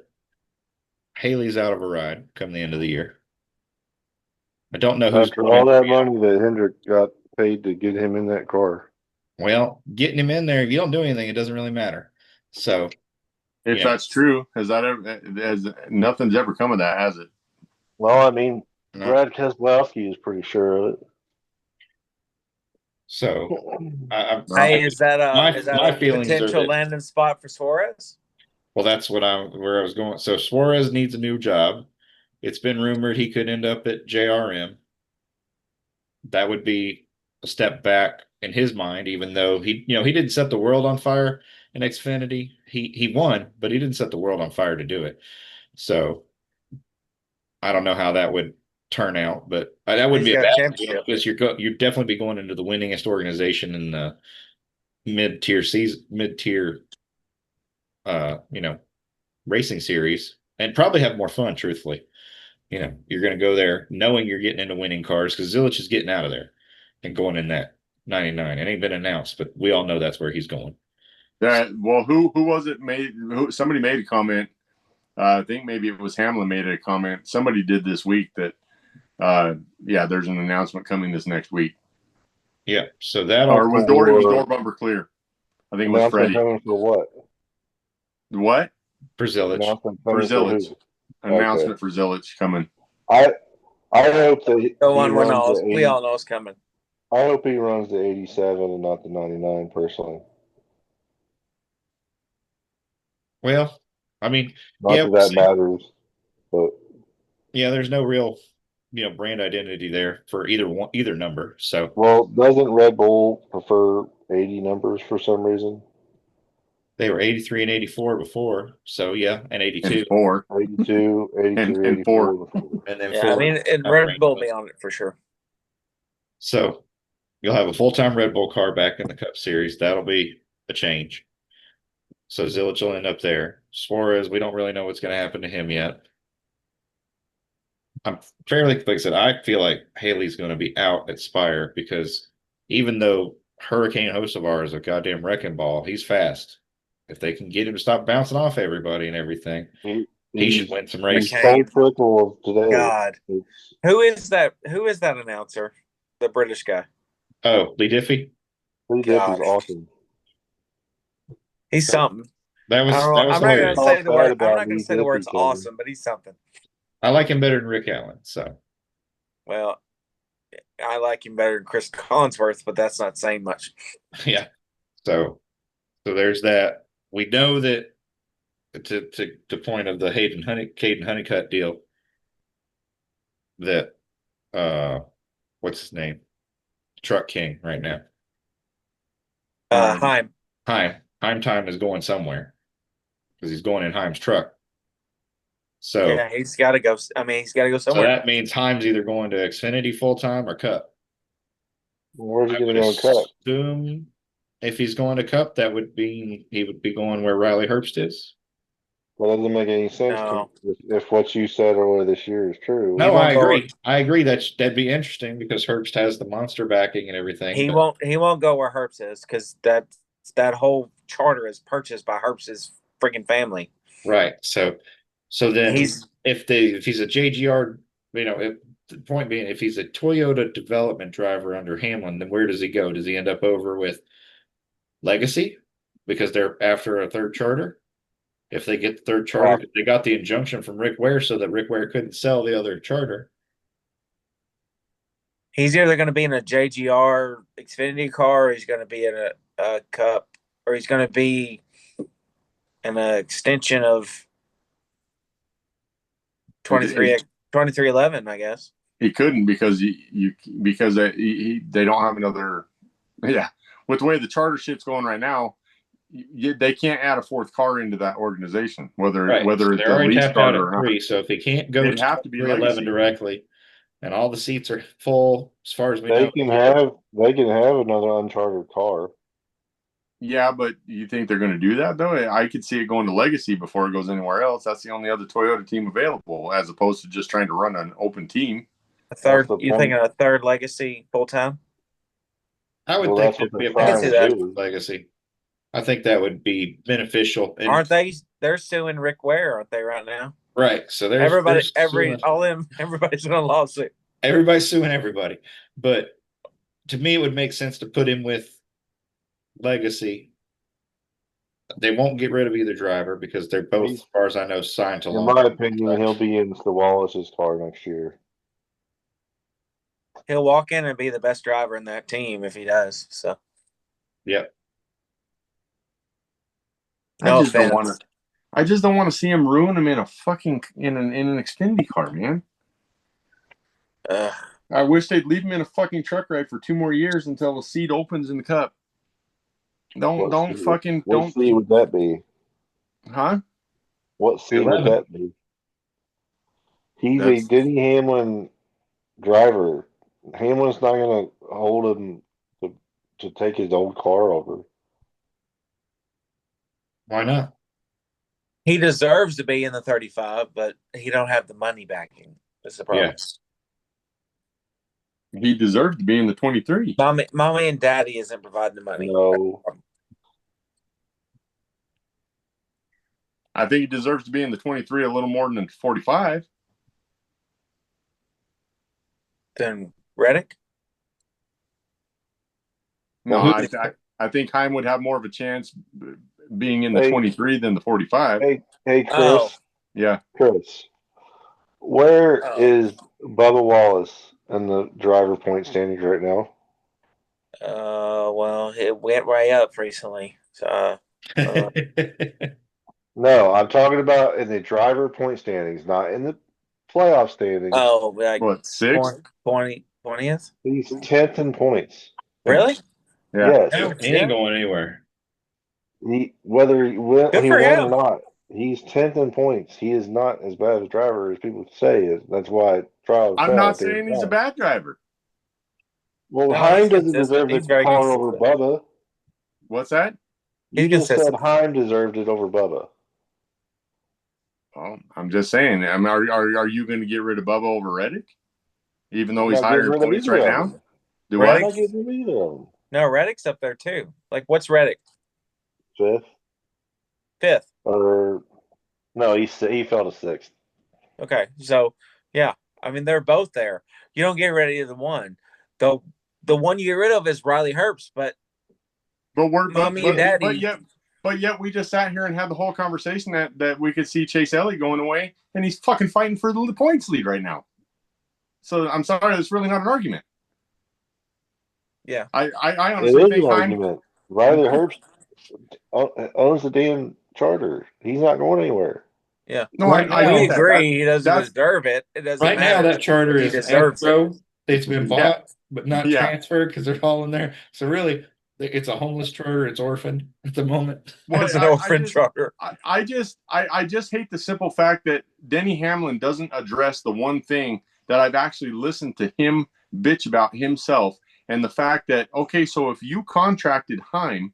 Haley's out of a ride come the end of the year. I don't know who's After going all in. that money that Hendrick got paid to get him in that car. Well, getting him in there, if you don't do anything, it doesn't really matter. So, If that's true, has nothing's ever come of that, has it? Well, I mean, no. Brad Keselowski is pretty sure of So it. Hey, is that my a feelings are potential that, landing spot for Suarez? well, that's where I was going. So Suarez needs a new job. It's been rumored he could end up at JRM. That would be a step back in his mind, even though he didn't set the world on fire in Xfinity. He won, but he didn't set the world on fire to do it. So I don't know how that would turn out, but that wouldn't He's be a got a bad deal championship. because you'd definitely be going into the winningest organization in the mid-tier racing series and probably have more fun, truthfully. You're going to go there knowing you're getting into winning cars because Zilich is getting out of there and going in that 99. It ain't been announced, but we all know that's where he's going. Well, who was it made? Somebody made a comment. I think maybe it was Hamlin made a comment. Somebody did this week that, there's an announcement coming this next week. Yeah, so that or was door bumper clear. I think it was Freddie. Coming for what? What? For Zilich. For Zilich. Announcement for Zilich coming. I hope that the one we all know is coming. I hope he runs the 87 and not the 99 personally. Well, I mean, not that matters, but there's no real, brand identity there for either number. So, well, doesn't Red Bull prefer 80 numbers for some reason? They were 83 and 84 before, so yeah, and 82. And 4. 82, 83, and 4. And then 4. I mean, and Red Bull be on it for sure. So you'll have a full-time Red Bull car back in the Cup Series. That'll be a change. So Zilich will end up there. Suarez, we don't really know what's going to happen to him yet. I'm fairly, like I said, I feel like Haley's going to be out at Spire because even though Hurricane Hocevar is a goddamn wrecking ball, he's fast. If they can get him to stop bouncing off everybody and everything, he should win some races. So critical today. God, who is that? Who is that announcer? The British guy. Oh, Lee Diffie. Lee Diffie's awesome. He's something. That was I'm not going to say the word. I'm not going to say the words Diffie, awesome, but he's something. I like him better than Rick Allen. So, well, I like him better than Chris Collinsworth, but that's not saying much. Yeah. So there's that. We know that to point of the Caden Honeycutt deal that what's his name? Truck King right now. Heim time is going somewhere because he's going in Heim's truck. So yeah, he's got to go. I mean, he's got to go somewhere. So that means Heim's either going to Xfinity full time or Cup. Where's he going to go in Cup? Assume if he's going to Cup, that would be he would be going where Riley Herbst is. Well, that doesn't make any sense if what you said earlier this year is true. No, I agree. I agree that'd be interesting because Herbst has the monster backing and everything. He won't go where Herbst is because that whole charter is purchased by Herbst's freaking family. Right. So then if he's a JGR, if the point being, if he's a Toyota development driver under Hamlin, then where does he go? Does he end up over with Legacy because they're after a third charter? If they get the third charter, they got the injunction from Rick Ware so that Rick Ware couldn't sell the other charter. He's either going to be in a JGR Xfinity car, or he's going to be in a Cup, or he's going to be in an extension of 2311, I guess. He couldn't because they don't have another. Yeah, with the way the charter shit's going right now, they can't add a fourth car into that organization. Whether it's they're already tapped out at 3, not. So if he can't go to have to be 311 directly, and all the seats are full as far as we know, they can have another unchartered car. Yeah, but you think they're going to do that though? I could see it going to Legacy before it goes anywhere else. That's the only other Toyota team available, as opposed to just trying to run an open team. You thinking a third Legacy full time? I would think it'd be a partnership with Legacy. I think that would be beneficial. And aren't they? They're suing Rick Ware, aren't they, right now? Right. So everybody's in a lawsuit. Everybody's suing everybody. But to me, it would make sense to put him with Legacy. They won't get rid of either driver because they're both, as far as I know, signed to long. In my opinion, he'll be in the Wallace's car next year. He'll walk in and be the best driver in that team if he does. So, yep. I just don't want to see him ruin him in a fucking in an Xfinity car, man. I wish they'd leave him in a fucking truck ride for 2 more years until the seat opens in the Cup. What seat would that be? Huh? What seat would that be? He's a Denny Hamlin driver. Hamlin's not going to hold him to take his old car over. Why not? He deserves to be in the 35, but he don't have the money backing. That's the problem. Yes. He deserved to be in the 23. Mommy and daddy isn't providing the money. No, I think he deserves to be in the 23 a little more than 45. Then Reddick? No, Well, I think Heim would have more of a chance being in the Hey. 23 than the 45. hey, Chris, Oh. Yeah. Chris, where Oh. is Bubba Wallace in the driver point standings right now? Well, it went way up recently. So, No, I'm talking about in the driver point standings, not in the playoff standings. like What, 6th? 20th? He's 10th in points. Really? Yeah. Yes, he ain't going anywhere. whether he won Good for or him. not, he's 10th in points. He is not as bad a driver as people say. That's why trials I'm fell not at the end saying of he's a time. bad driver. Well, No, Heim he's doesn't consistent. deserve the He's very car over consistent. Bubba. What's that? He's You just said consistent. Heim deserved it over Bubba. Oh, I'm just saying. I mean, are you going to get rid of Bubba over Reddick, even though I'm he's not higher getting in rid of points either right of now? them. Do I'm what? not getting rid of either of them. No, Reddick's up there too. Like, what's Reddick? Fifth Fifth. or no? He fell to sixth. Okay. So, yeah. I mean, they're both there. You don't get rid of either one. The the one you get rid of is Riley Herbst, but But we're mommy and daddy. but yet we just sat here and had the whole conversation that we could see Chase Elliott going away, and he's fucking fighting for the points lead right now. So I'm sorry, that's really not an argument. Yeah. I It honestly is think an Heim. argument. Riley Herbst owns the damn charter. He's not going anywhere. Yeah. No, Right I We get now, that. agree he doesn't That's deserve it. It doesn't right now matter. that charter He is an deserves it. escrow. It's been Yeah. bought but not Yeah. transferred because they're all in there. So really, it's a homeless charter. It's orphaned at the moment. What It's an orphan charter. I just hate the simple fact that Denny Hamlin doesn't address the one thing that I've actually listened to him bitch about himself, and the fact that, okay, so if you contracted Heim,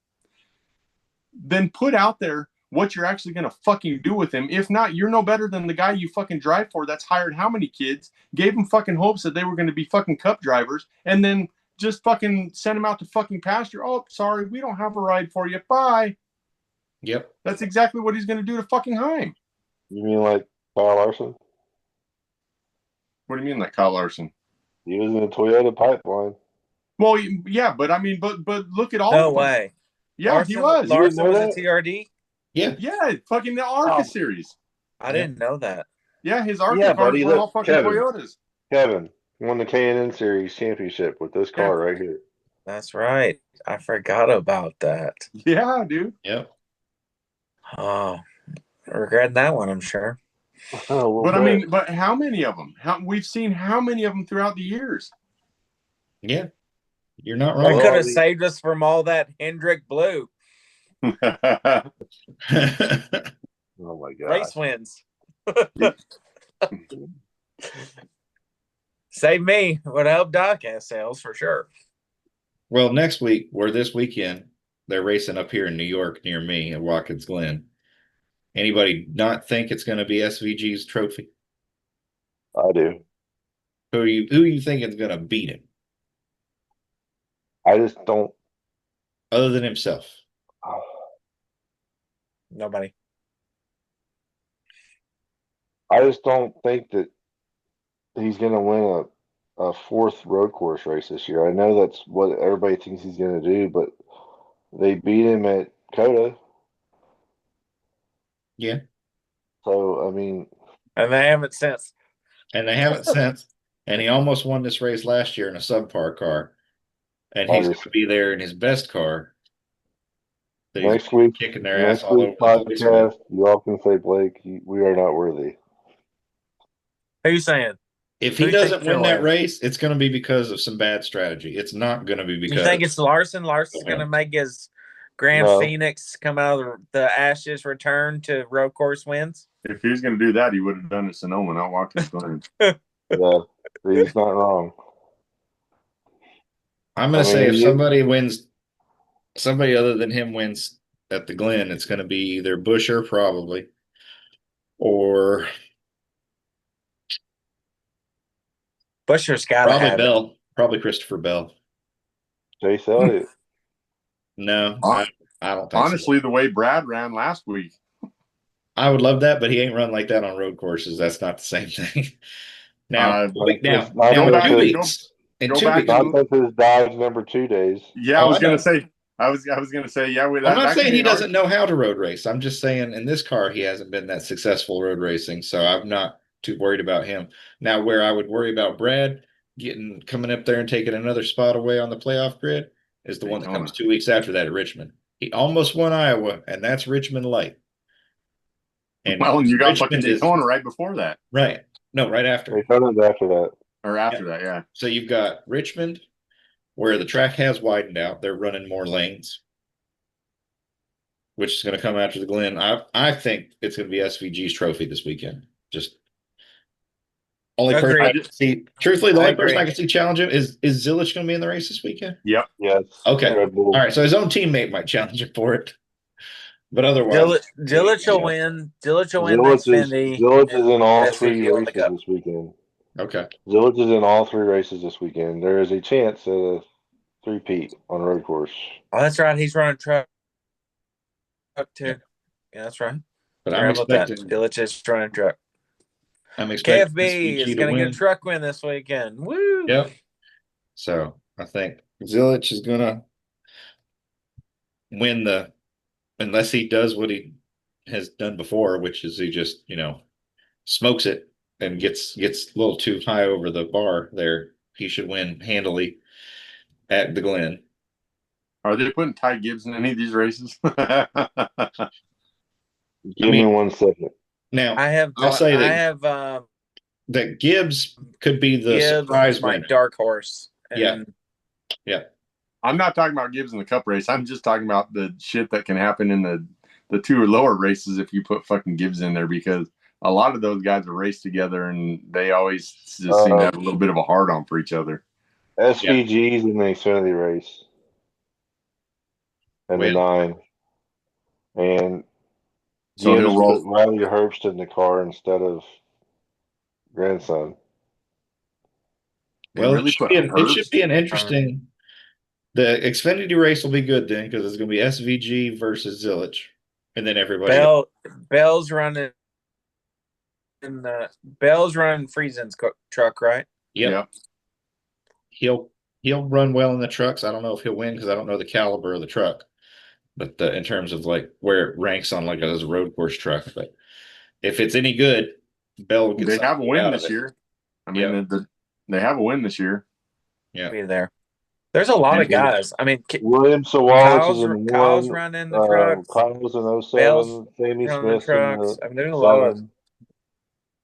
then put out there what you're actually going to fucking do with him. If not, you're no better than the guy you fucking drive for that's hired how many kids, gave them fucking hopes that they were going to be fucking cup drivers, and then just fucking send them out to fucking pasture. Oh, sorry, we don't have a ride for you. Bye. Yep. That's exactly what he's going to do to fucking Heim. You mean like Kyle Larson? What do you mean, like Kyle Larson? He was in the Toyota pipeline. Well, yeah, but I mean, but look at all No of them. way. Yeah, he was. You didn't Larson know was a that? TRD? Yeah. Yeah, fucking the ARCA series. I didn't know that. Yeah, his ARCA Yeah, cars buddy. were all Look, fucking Toyotas. Kevin won the K&N Series championship with this car right here. That's right. I forgot about that. Yeah, dude. Yep. Oh, regretting that one, I'm sure. But I mean, but how many of them? We've seen how many of them throughout the years? Yeah. You're not That wrong. could have saved us from all that Hendrick Blue Oh my god! race wins. Save me. Would help diecast sales for sure. Well, next week or this weekend, they're racing up here in New York near me at Watkins Glen. Anybody not think it's going to be SVG's trophy? I do. Who you think is going to beat him I just don't. other than himself? Nobody. I just don't think that he's going to win a fourth road course race this year. I know that's what everybody thinks he's going to do, but they beat him at Coda. Yeah. So, I mean, And they haven't since. And they haven't since. And he almost won this race last year in a subpar car. And he's going to be there in his best car. next week, kicking their ass next all over week the place with. podcast, you all can say, Blake, we are not worthy. Who are you saying? If Who he do you doesn't think's win gonna that win? race, it's going to be because of some bad strategy. It's not going to be because. You think it's Larson? Larson's going to make his Grand Phoenix come out of the ashes return to road course wins? If he was going to do that, he would have done it Sonoma, not Watkins Glen. Yeah, he's not wrong. I'm going to say if somebody wins, somebody other than him wins at the Glen, it's going to be either Busher probably, or Busher's got to probably have it. Bell, probably Christopher Bell. Chase Elliott. No, Hon- I don't think so. Honestly, the way Brad ran last week. I would love that, but he ain't run like that on road courses. That's not the same thing. Now, Uh, wait, now, Not now go in back two since and his, weeks, in go 2 weeks, back not and since his Dodge number 2 days. yeah, I oh, was I gonna know. say, I was gonna say, yeah, I'm not that could saying be he an doesn't argument. know how to road race. I'm just saying in this car, he hasn't been that successful road racing, so I'm not too worried about him. Now, where I would worry about Brad coming up there and taking another spot away on the playoff grid is the one that comes Daytona. 2 weeks after that at Richmond. He almost won Iowa, and that's Richmond Light. And Well, and you got fucking Richmond is Daytona right before that, right. No, right after. Daytona's after that. or Yeah. after that, yeah. So you've got Richmond, where the track has widened out. They're running more lanes, which is going to come after the Glen. I think it's going to be SVG's trophy this weekend. Just only person Agree. I can see. Truthfully, the I only person I agree. can see challenge him is Zilich going to be in the race this weekend? Yep. Yes. Okay. Red Bull. All right. So his own teammate might challenge him for it, but otherwise, Dillich will yeah. win. Dillich will win the Xfinity. Zillich is in all and 3 SVG on the races Cup. this weekend. Okay. Zillich is in all 3 races this weekend. There is a chance of a three-peat on road course. Oh, that's right. He's running truck too. Yeah. Yeah, that's right. But Forgot about that. Dillich is running truck. I'm expecting KFB is SVG to going to get a win. truck win this weekend. Woo! Yep. So I think Zilich is going to win unless he does what he has done before, which is he just, smokes it and gets a little too high over the bar there. He should win handily at the Glen. Are they putting Ty Gibbs in any of these races? Give me 1 second. Now I'll say I that have that Gibbs could be the Gibbs surprise is my winner. dark horse. And Yeah. I'm not talking about Gibbs in the Cup race. I'm just talking about the shit that can happen in the 2 or lower races if you put fucking Gibbs in there, because a lot of those guys are raced together and they always just seem to have a little bit of a hard on for each other. SVG's in the Xfinity race and the 9. And So he'll GM's roll. put Riley Herbst in the car instead of grandson. They Well, really put it should Herbst? be an interesting. The Xfinity race will be good then because it's going to be SVG versus Zilich, and then everybody else. Bell's running Friesen's truck, right? Yep. He'll run well in the trucks. I don't know if he'll win because I don't know the caliber of the truck, but in terms of like where it ranks on like as a road course truck. But if it's any good, Bell gets They have a win out this of it. year. I mean, they have a win this year. Yeah. Be there. There's a lot of guys. I mean, William Sawalich is in Kyle's 1. running the trucks. Kyle's in 07. Bell's Sammy running the Smith's in trucks. the I mean, there's a lot of 7.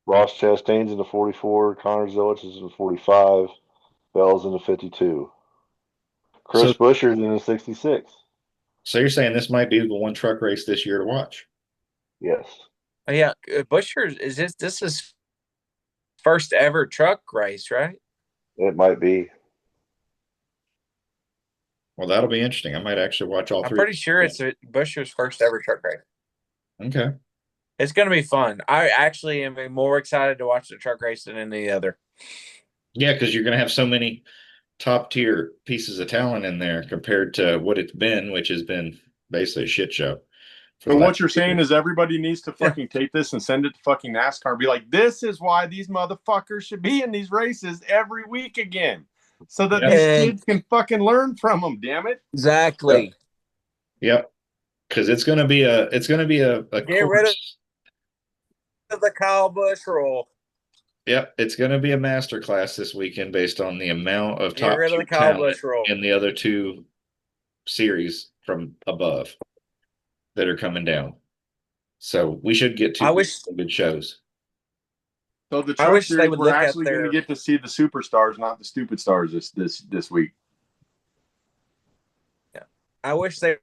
Ross Chastain's in the 44. Connor Zilich is in the 45. Bell's in the 52. Chris Buescher's in the 66. So you're saying this might be the one truck race this year to watch? Yes. Yeah, Buescher is this is first ever truck race, right? It might be. Well, that'll be interesting. I might actually watch all 3. I'm pretty sure it's Buescher's first ever truck race. Okay. It's going to be fun. I actually am more excited to watch the truck race than any other. Yeah, because you're going to have so many top tier pieces of talent in there compared to what it's been, which has been basically a shit show. But what you're saying is everybody needs to fucking take this and send it to fucking NASCAR and be like, this is why these motherfuckers should be in these races every week again. So that these kids can fucking learn from them, damn it. Exactly. Yep. Because it's gonna be a Get rid of the Kyle Busch rule. Yep, it's gonna be a masterclass this weekend based on the amount of Get top rid of the Kyle Busch rule in the other 2 series from above that are coming down. So we should get 2 good shows. So the truck series, we're actually going to get to see the superstars, not the stupid stars this week. Yeah, I wish they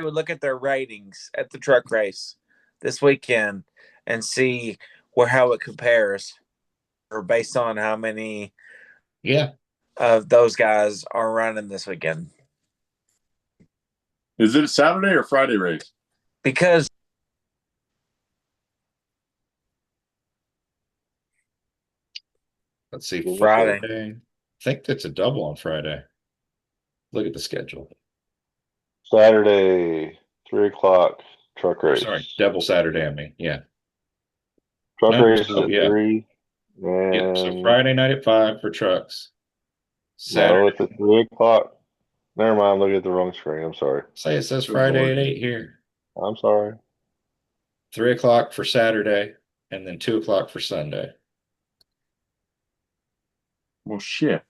would look at their ratings at the truck race this weekend and see how it compares, or based on how many of those guys are running this weekend. Is it a Saturday or Friday race? Because Let's see, Give me a second. Friday. Friday. I think that's a double on Friday. Look at the schedule. Saturday, 3 o'clock, truck Or sorry, race. double Saturday, I mean. Yeah. Truck No, race is oh at yeah. 3. Yep. So And Friday night at 5 for trucks. no, Saturday. it's at 3 o'clock. Never mind, I'm looking at the wrong screen. I'm sorry. Say it says Good Friday Lord. at 8 here. I'm sorry. 3 o'clock for Saturday, and then 2 o'clock for Sunday. Well, shit.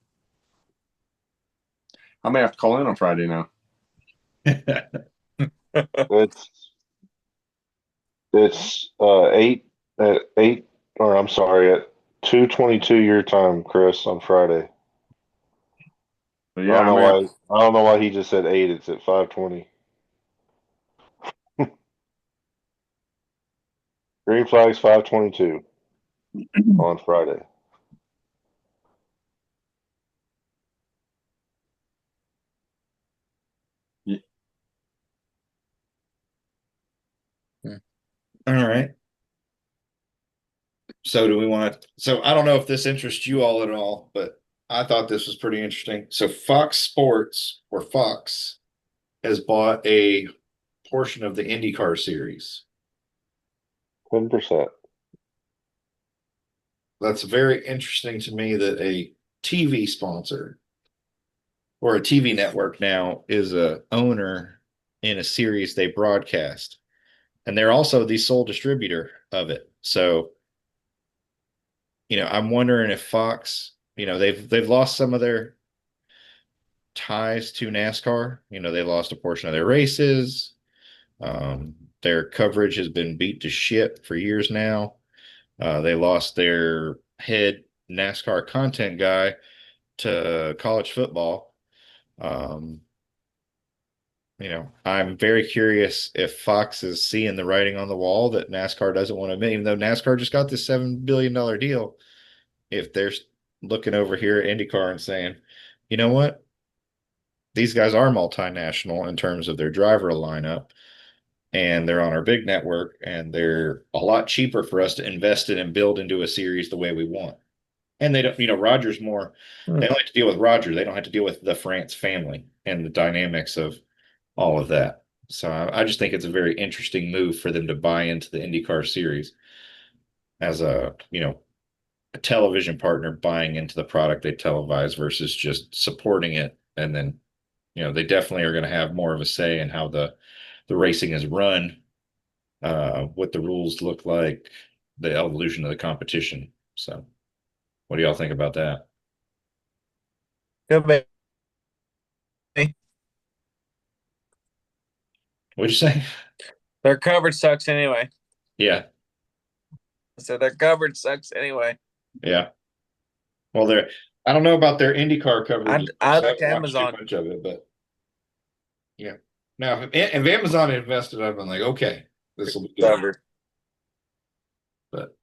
I may have to call in on Friday now. It's eight at 8, or I'm sorry, at 2:22 your time, Chris, on Friday. But I yeah, don't know why. I don't know why he just said 8. It's at 5:20. Green flag's 5:22 on Friday. Yeah. All right. So do we want to? So I don't know if this interests you all at all, but I thought this was pretty interesting. So Fox Sports or Fox has bought a portion of the IndyCar series. 10%. That's very interesting to me that a TV sponsor or a TV network now is a owner in a series they broadcast. And they're also the sole distributor of it. So, I'm wondering if Fox, they've lost some of their ties to NASCAR. They lost a portion of their races. Their coverage has been beat to shit for years now. They lost their head NASCAR content guy to college football. Um, I'm very curious if Fox is seeing the writing on the wall that NASCAR doesn't want to, even though NASCAR just got this $7 billion deal. If they're looking over here at IndyCar and saying, you know what, these guys are multinational in terms of their driver lineup, and they're on our big network, and they're a lot cheaper for us to invest in and build into a series the way we want. And they don't, Rogers more, they don't have to deal with Roger. They don't have to deal with the France family and the dynamics of all of that. So I just think it's a very interesting move for them to buy into the IndyCar series as a television partner buying into the product they televise versus just supporting it. And then, they definitely are going to have more of a say in how the racing is run, what the rules look like, the evolution of the competition. So what do y'all think about that? Could be. What'd you say? Their coverage sucks anyway. Yeah. So their coverage sucks anyway. Yeah. Well, I don't know about their IndyCar coverage. I I looked haven't at watched too Amazon. much of it, but yeah. Now, if Amazon invested, I've been like, okay, this will be good. Covered. But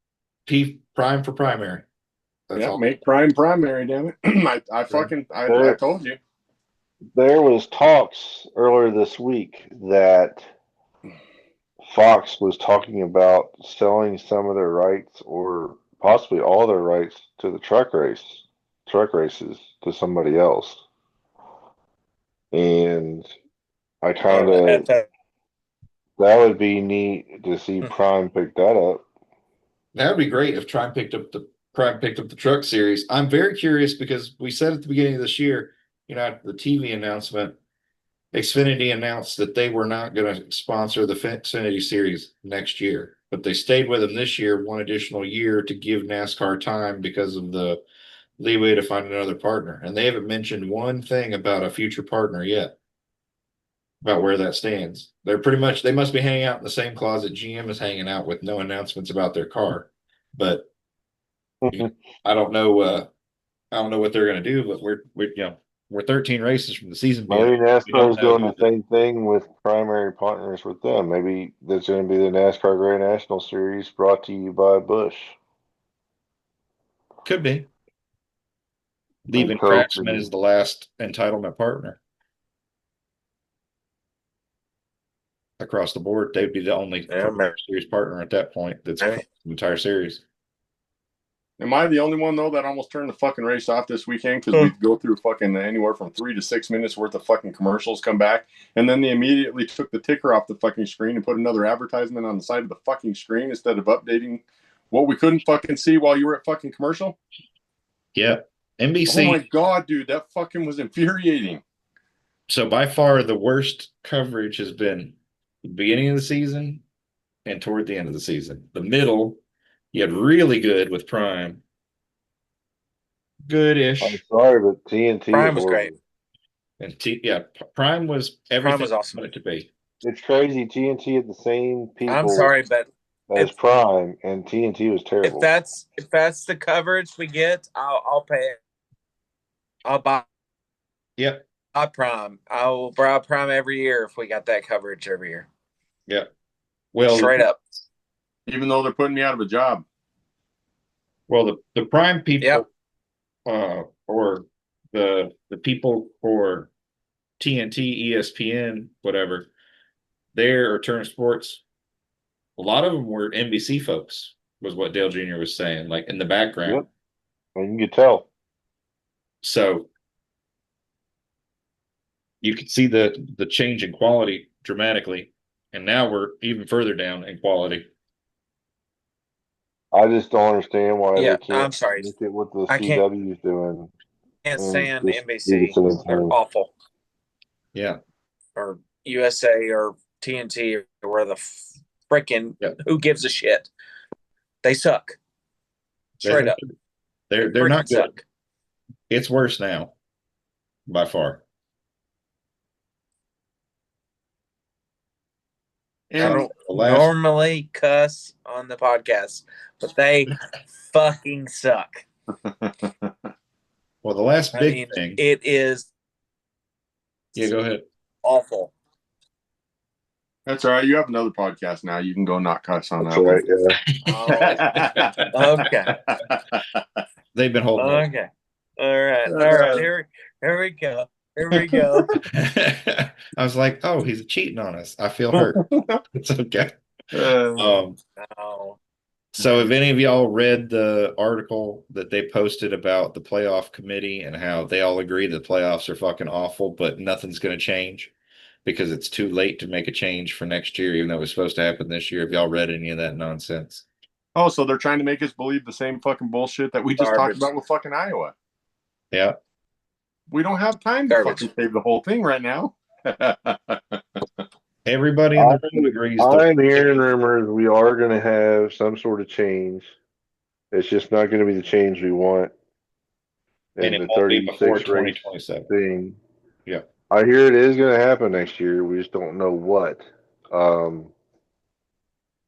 P prime for primary. That's Yeah, all. make Prime primary, damn it. I told you. There was talks earlier this week that Fox was talking about selling some of their rights or possibly all their rights to the truck races to somebody else. And I kind Oh, of, FF. that would be neat to see Prime pick that up. That would be great if Prime picked up the truck series. I'm very curious because we said at the beginning of this year, at the TV announcement, Xfinity announced that they were not going to sponsor the Xfinity series next year, but they stayed with them this year, one additional year to give NASCAR time because of the leeway to find another partner. And they haven't mentioned one thing about a future partner yet, about where that stands. They must be hanging out in the same closet GM is hanging out with, no announcements about their car. But I don't know. I don't know what they're going to do, but we're 13 races from the season being. Maybe We NASCAR don't is know doing who the same thing with primary partners with them. Maybe that's going to be the NASCAR Grand National Series brought to you by Bush could be. and Leaving Coke. Craftsman And as the last entitlement partner across the board. They'd be the only Yeah, series partner at that point that's maybe. the entire series. Am I the only one though that almost turned the fucking race off this weekend because we'd go through fucking anywhere from 3 to 6 minutes worth of fucking commercials, come back, and then they immediately took the ticker off the fucking screen and put another advertisement on the side of the fucking screen instead of updating what we couldn't fucking see while you were at fucking commercial? Yeah. Oh NBC. my god, dude, that fucking was infuriating. So by far the worst coverage has been the beginning of the season and toward the end of the season. The middle, you had really good with Prime. I'm Good-ish. sorry, but TNT is Prime was great. horrible. And yeah, Prime was everything Prime was awesome. it wanted to be. It's crazy. TNT had the same I'm people sorry, but as if Prime, and TNT was if terrible. that's the coverage we get, I'll pay it. I'll buy Yep. Prime. I will buy Prime every year if we got that coverage every year. Yep. Well, Straight up. Even though they're putting me out of a job. well, the Prime people, Yep. or the people for TNT, ESPN, whatever, there or Turner Sports, a lot of them were NBC folks, was what Dale Jr. was saying, like in the background. Yep. And you could tell. So you could see the change in quality dramatically, and now we're even further down in quality. I just don't understand why Yeah, they can't I'm sorry. look at what the I CW is doing can't and stand just do the NBC. same They're thing. awful. Yeah. Or USA or TNT or where the freaking Yep. who gives a shit? They suck. Straight up. They're They not freaking good. suck. It's worse now, by far. I And don't The last normally cuss on the podcast, but they fucking suck. well, the last I big mean, thing. it is Yeah, go ahead. awful. that's all right. You have another podcast now. You can go not cuss on That's that right. Yeah. Oh, okay. They've been holding on. Okay. All right. All right. Here we go. Here we go. I was like, oh, he's cheating on us. I feel hurt. It's okay. No. So have any of y'all read the article that they posted about the playoff committee and how they all agree the playoffs are fucking awful, but nothing's going to change because it's too late to make a change for next year, even though it was supposed to happen this year? Have y'all read any of that nonsense? Oh, so they're trying to make us believe the same fucking bullshit that we just Garbage. talked about with fucking Iowa. Yeah. We don't have time to Garbage. fucking save the whole thing right now. Everybody in the room agrees. I'm hearing rumors we are going to have some sort of change. It's just not going to be the change we want. And And it the won't be before 36 race 2027. thing. Yeah. I hear it is going to happen next year. We just don't know what. But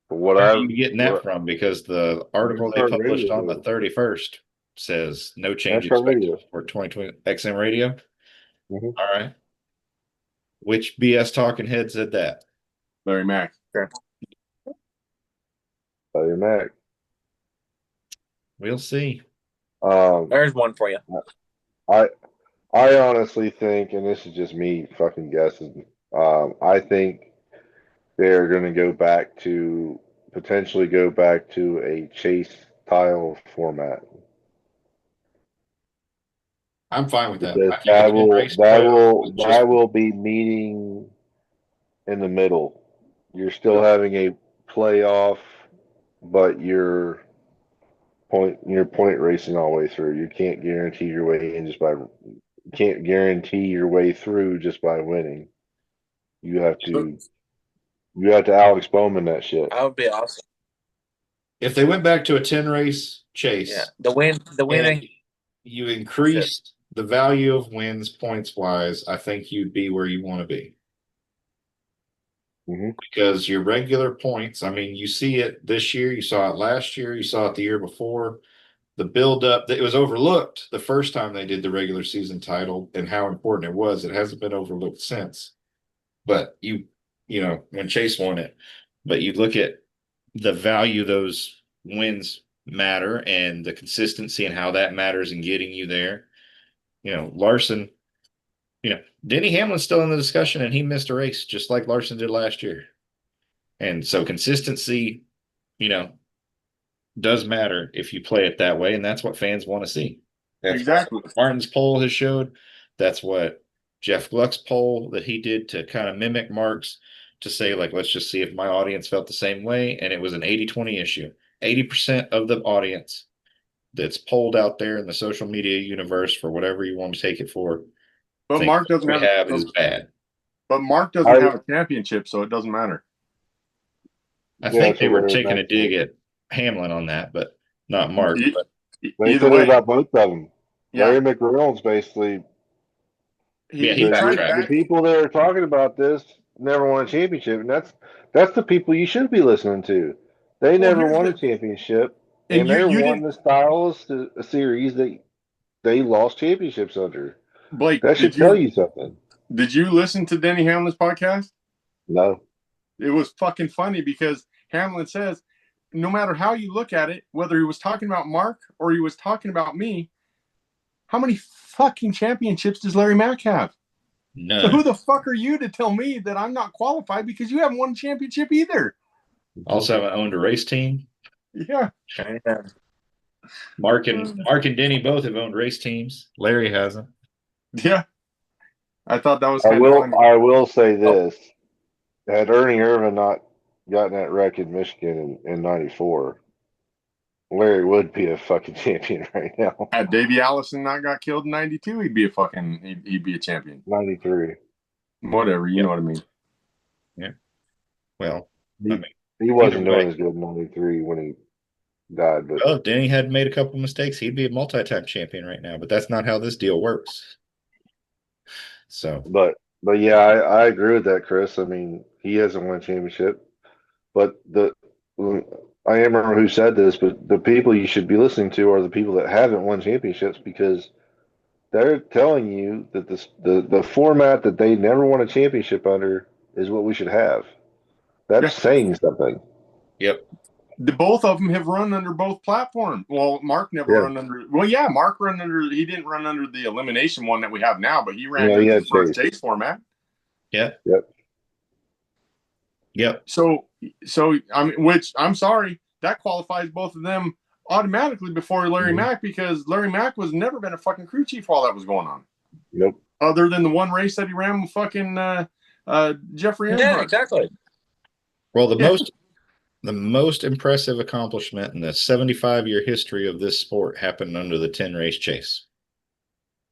what Where are I've you getting that from? Because the article they NASCAR published on the radio. 31st says no change NASCAR expected radio. for 2020 XM radio. Mhm. All right. Which BS talking head said that? Larry Mack. Larry Mack. We'll see. There's one for you. I honestly think, and this is just me fucking guessing, I think they're going to potentially go back to a chase tile format. I'm fine with that. Because I think a 10 race playoff would just that will be meeting in the middle. You're still having a playoff, but you're point racing all the way through. You can't guarantee your way in just by can't guarantee your way through just by winning. You have to Alex Bowman that shit. That would be awesome. if they went back to a 10 race chase. Yeah. The winning. You increased the value of wins points wise, I think you'd be where you want to be. Mm-hmm. Because your regular points, I mean, you see it this year, you saw it last year, you saw it the year before. The build up that it was overlooked the first time they did the regular season title and how important it was. It hasn't been overlooked since. But you know, when Chase won it, but you look at the value those wins matter and the consistency and how that matters in getting you there. You know, Larson, Denny Hamlin's still in the discussion and he missed a race just like Larson did last year. And so consistency, does matter if you play it that way, and that's what fans want to see. That's Exactly. what Martin's poll has showed. That's what Jeff Gluck's poll that he did to kind of mimic Mark's to say, like, let's just see if my audience felt the same way. And it was an 80-20 issue. 80% of the audience that's polled out there in the social media universe, for whatever you want to take it for, But think Mark doesn't what we have have is bad. But Mark doesn't I have a championship, so it doesn't matter. I yeah, think that's they what were Larry taking a mentioned. dig at Hamlin on that, but not Mark. E- But They Either said it way, about both of them. yeah, Larry McReynolds basically yeah, he he said tried backtracked. the back. people that are talking about this never won a championship, and that's the people you should be listening to. They Well, never here's won a the championship, and and they you won didn't, the styles a series that they lost championships under. Blake. That should tell you something. Did you listen to Denny Hamlin's podcast? No, It was fucking funny because Hamlin says, no matter how you look at it, whether he was talking about Mark or he was talking about me, how many fucking championships does Larry Mack have? So None. who the fuck are you to tell me that I'm not qualified because you haven't won a championship either? Also haven't owned a race team. Yeah. Yeah. Mark and Denny both have owned race teams. Larry hasn't. Yeah. I thought that was I kind of will. funny. I will say Oh, this: had Ernie Irvin not gotten that wreck in Michigan in '94, Larry would be a fucking champion right now. had Davey Allison not got killed in '92, he'd be a fucking he'd be a champion. '93. Whatever, you Yep. know what I mean. Yeah. Well, I He, mean, he either wasn't doing way. as good in '93 when he died, but Well, if Denny had made a couple mistakes, he'd be a multi-time champion right now. But that's not how this deal works. So but yeah, I agree with that, Chris. I mean, he hasn't won a championship, but I can't remember who said this, but the people you should be listening to are the people that haven't won championships because they're telling you that the format that they never won a championship under is what we should have. That's Yeah. saying something. yep. The both of them have run under both platforms. Well, Mark never Yeah. run under. Well, yeah, Mark run under. He didn't run under the elimination one that we have now, but he ran No, he under had the first Chase. chase format. Yep. Yep. Yep. So I mean, which I'm sorry, that qualifies both of them automatically before Larry Mhm. Mack because Larry Mack was never been a fucking crew chief while that was going on. Nope. Other than the one race that he ran with fucking Jeffrey Yeah, Earnhardt. exactly. Well, the Yeah. most impressive accomplishment in the 75-year history of this sport happened under the 10 race chase.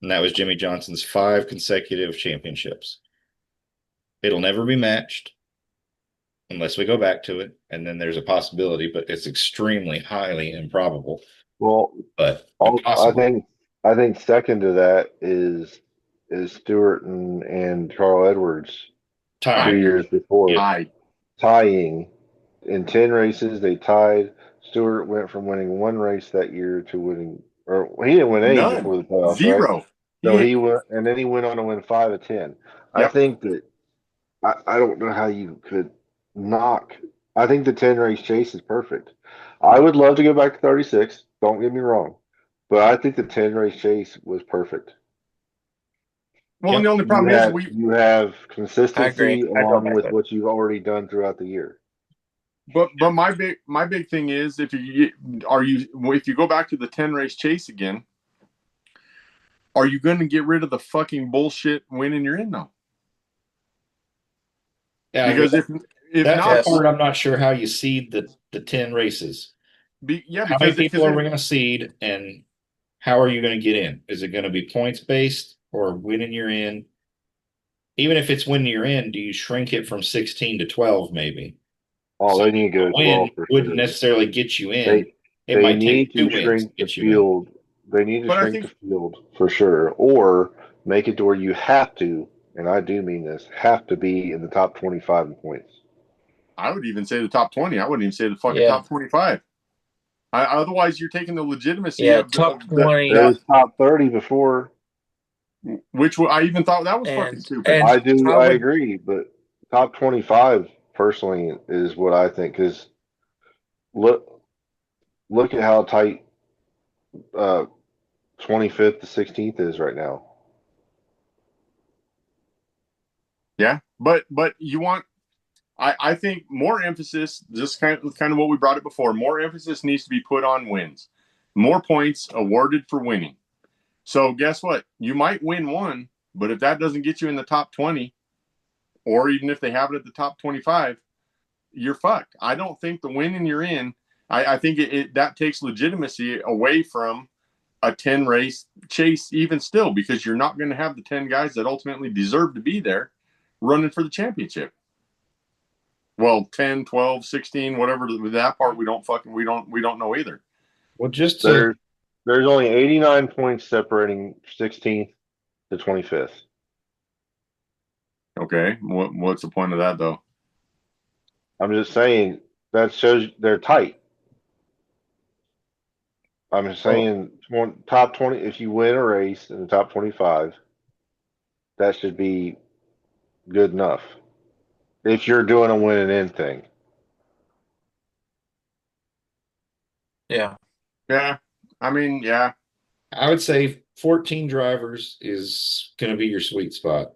And that was Jimmy Johnson's 5 consecutive championships. It'll never be matched unless we go back to it. And then there's a possibility, but it's extremely highly improbable. Well, But I possible. think second to that is Stewart and Carl Edwards Time. 2 years before I tying in 10 races. They tied. Stewart went from winning one race that year to winning, or he didn't win any none before the playoffs, right? zero. So he went, and then he went on to win 5 of 10. I Yep. think that I don't know how you could knock. I think the 10 race chase is perfect. I would love to go back to 36. Don't get me wrong, but I think the 10 race chase was perfect. Well, Yep. and the only You problem is have you have I agree. consistency I go along back with with. what you've already done throughout the year. but my big thing is if you go back to the 10 race chase again, are you going to get rid of the fucking bullshit winning you're in now? Yeah, Because if that's not, the part I'm not sure how you seed the 10 races. yeah, How many because people are we going to seed, and how are you going to get in? Is it going to be points based or winning you're in? Even if it's winning you're in, do you shrink it from 16 to 12 maybe? Oh, So they need to go a to win 12 for wouldn't sure. necessarily get you in. They It they might take need 2 to wins to shrink the get you in. field. They need to but I shrink the think field for sure, or make it to where you have to, and I do mean this, have to be in the top 25 in points. I would even say the top 20. I wouldn't even say the fucking Yeah. top 25. Otherwise, you're taking the legitimacy Yeah, of top the 20 There was top 30 before. which I even thought that was fucking and stupid. I I would agree, but top 25 personally is what I think. Because look look at how tight 25th to 16th is right now. Yeah, but you want I think more emphasis, just kind of what we brought it before, more emphasis needs to be put on wins. More points awarded for winning. So guess what? You might win one, but if that doesn't get you in the top 20, or even if they have it at the top 25, you're fucked. I don't think the winning you're in, I think that takes legitimacy away from a 10 race chase, even still, because you're not going to have the 10 guys that ultimately deserve to be there running for the championship. Well, 10, 12, 16, whatever, that part we don't know either. Well, just there's only 89 points separating 16th to 25th. Okay, what's the point of that though? I'm just saying that shows they're tight. I'm just saying top 20. If you win a race in the top 25, that should be good enough. If you're doing a win and end thing. Yeah. Yeah. I mean, yeah. I would say 14 drivers is going to be your sweet spot.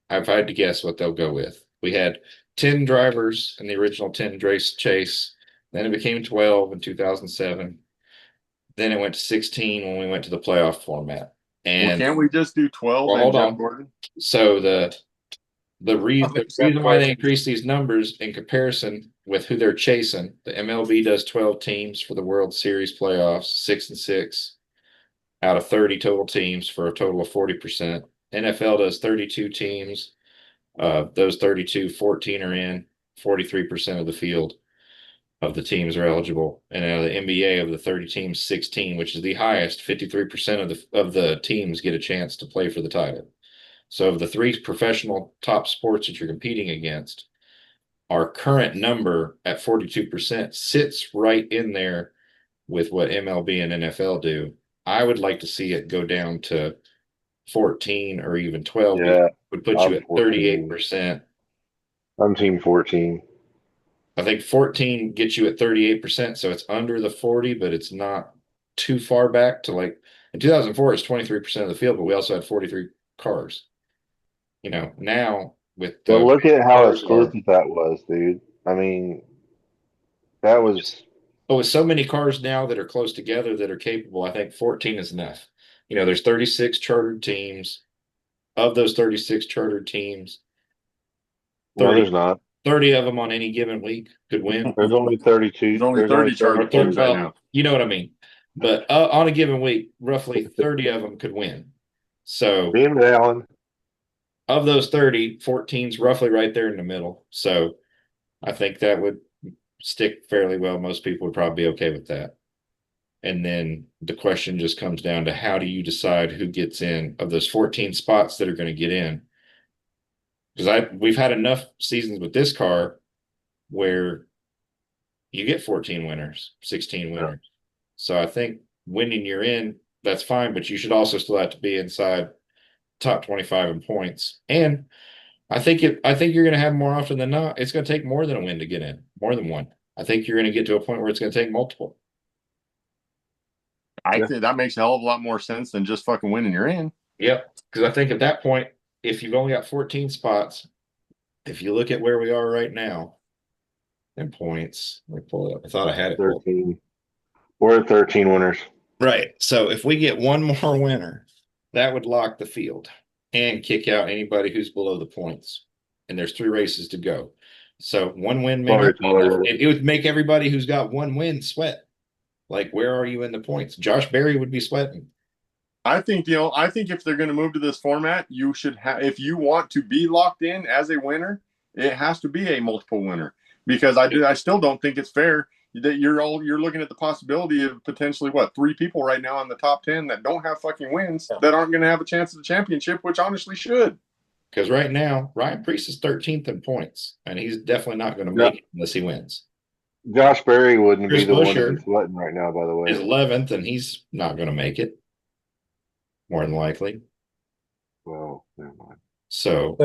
I've had to guess what they'll go with. We had 10 drivers in the original 10 race chase. Then it became 12 in 2007. Then it went to 16 when we went to the playoff format. And can't we just do 12 and Jeff Gordon? So the reason why they increase these numbers in comparison with who they're chasing, the MLB does 12 teams for the World Series playoffs, 6 and 6 out of 30 total teams for a total of 40%. NFL does 32 teams. Those 32, 14 are in, 43% of the field of the teams are eligible. And the NBA of the 30 teams, 16, which is the highest, 53% of the teams get a chance to play for the title. So of the three professional top sports that you're competing against, our current number at 42% sits right in there with what MLB and NFL do. I would like to see it go down to 14 or even 12. Yeah, would put you at 38%. I'm team 14. I think 14 gets you at 38%, so it's under the 40, but it's not too far back to like in 2004 it's 23% of the field, but we also had 43 cars. Now with But look at how exclusive that was, dude. I mean, that was. But with so many cars now that are close together that are capable, I think 14 is enough. There's 36 chartered teams. Of those 36 chartered teams, 30, no, there's not. 30 of them on any given week could win. There's only 32. There's only 30 chartered teams right now. You know what I mean? But on a given week, roughly 30 of them could win. So being Allen, of those 30, 14's roughly right there in the middle. So I think that would stick fairly well. Most people would probably be okay with that. And then the question just comes down to how do you decide who gets in of those 14 spots that are going to get in? Because we've had enough seasons with this car where you get 14 winners, 16 winners. Yeah. So I think winning you're in, that's fine, but you should also still have to be inside top 25 in points. And I think you're going to have more often than not, it's going to take more than a win to get in, more than one. I think you're going to get to a point where it's going to take multiple. I think that makes a hell of a lot more sense than just fucking winning you're in. Yep. Because I think at that point, if you've only got 14 spots, if you look at where we are right now in points, let me pull it up. I thought I had it. 13. We're at 13 winners. Right. So if we get one more winner, that would lock the field and kick out anybody who's below the points. And there's 3 races to go. So one win it would make everybody who's got one win sweat. Like, where are you in the points? Josh Berry would be sweating. I think if they're going to move to this format, you should have, if you want to be locked in as a winner, it has to be a multiple winner, because I still don't think it's fair that you're looking at the possibility of potentially 3 people right now in the top 10 that don't have fucking wins that aren't going to have a chance at the championship, which honestly should. Because right now, Ryan Preece is 13th in points, and he's definitely not going to make it unless he wins. Josh Berry wouldn't be the one to be sweating right now, by the way. He's 11th, and he's not going to make it, more than likely. Well, never mind. So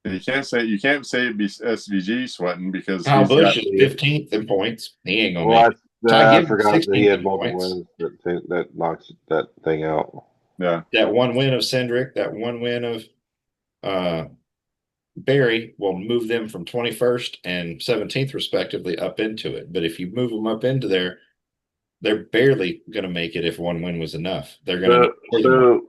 you can't say it'd be SVG sweating, because Kyle Busch is 15th in points. He ain't going to make it. I forgot that he had multiple wins that knocks that thing out. Yeah. That one win of Cindric, that one win of Barry will move them from 21st and 17th respectively up into it. But if you move them up into there, they're barely going to make it if one win was enough. They're going to need So, more than one.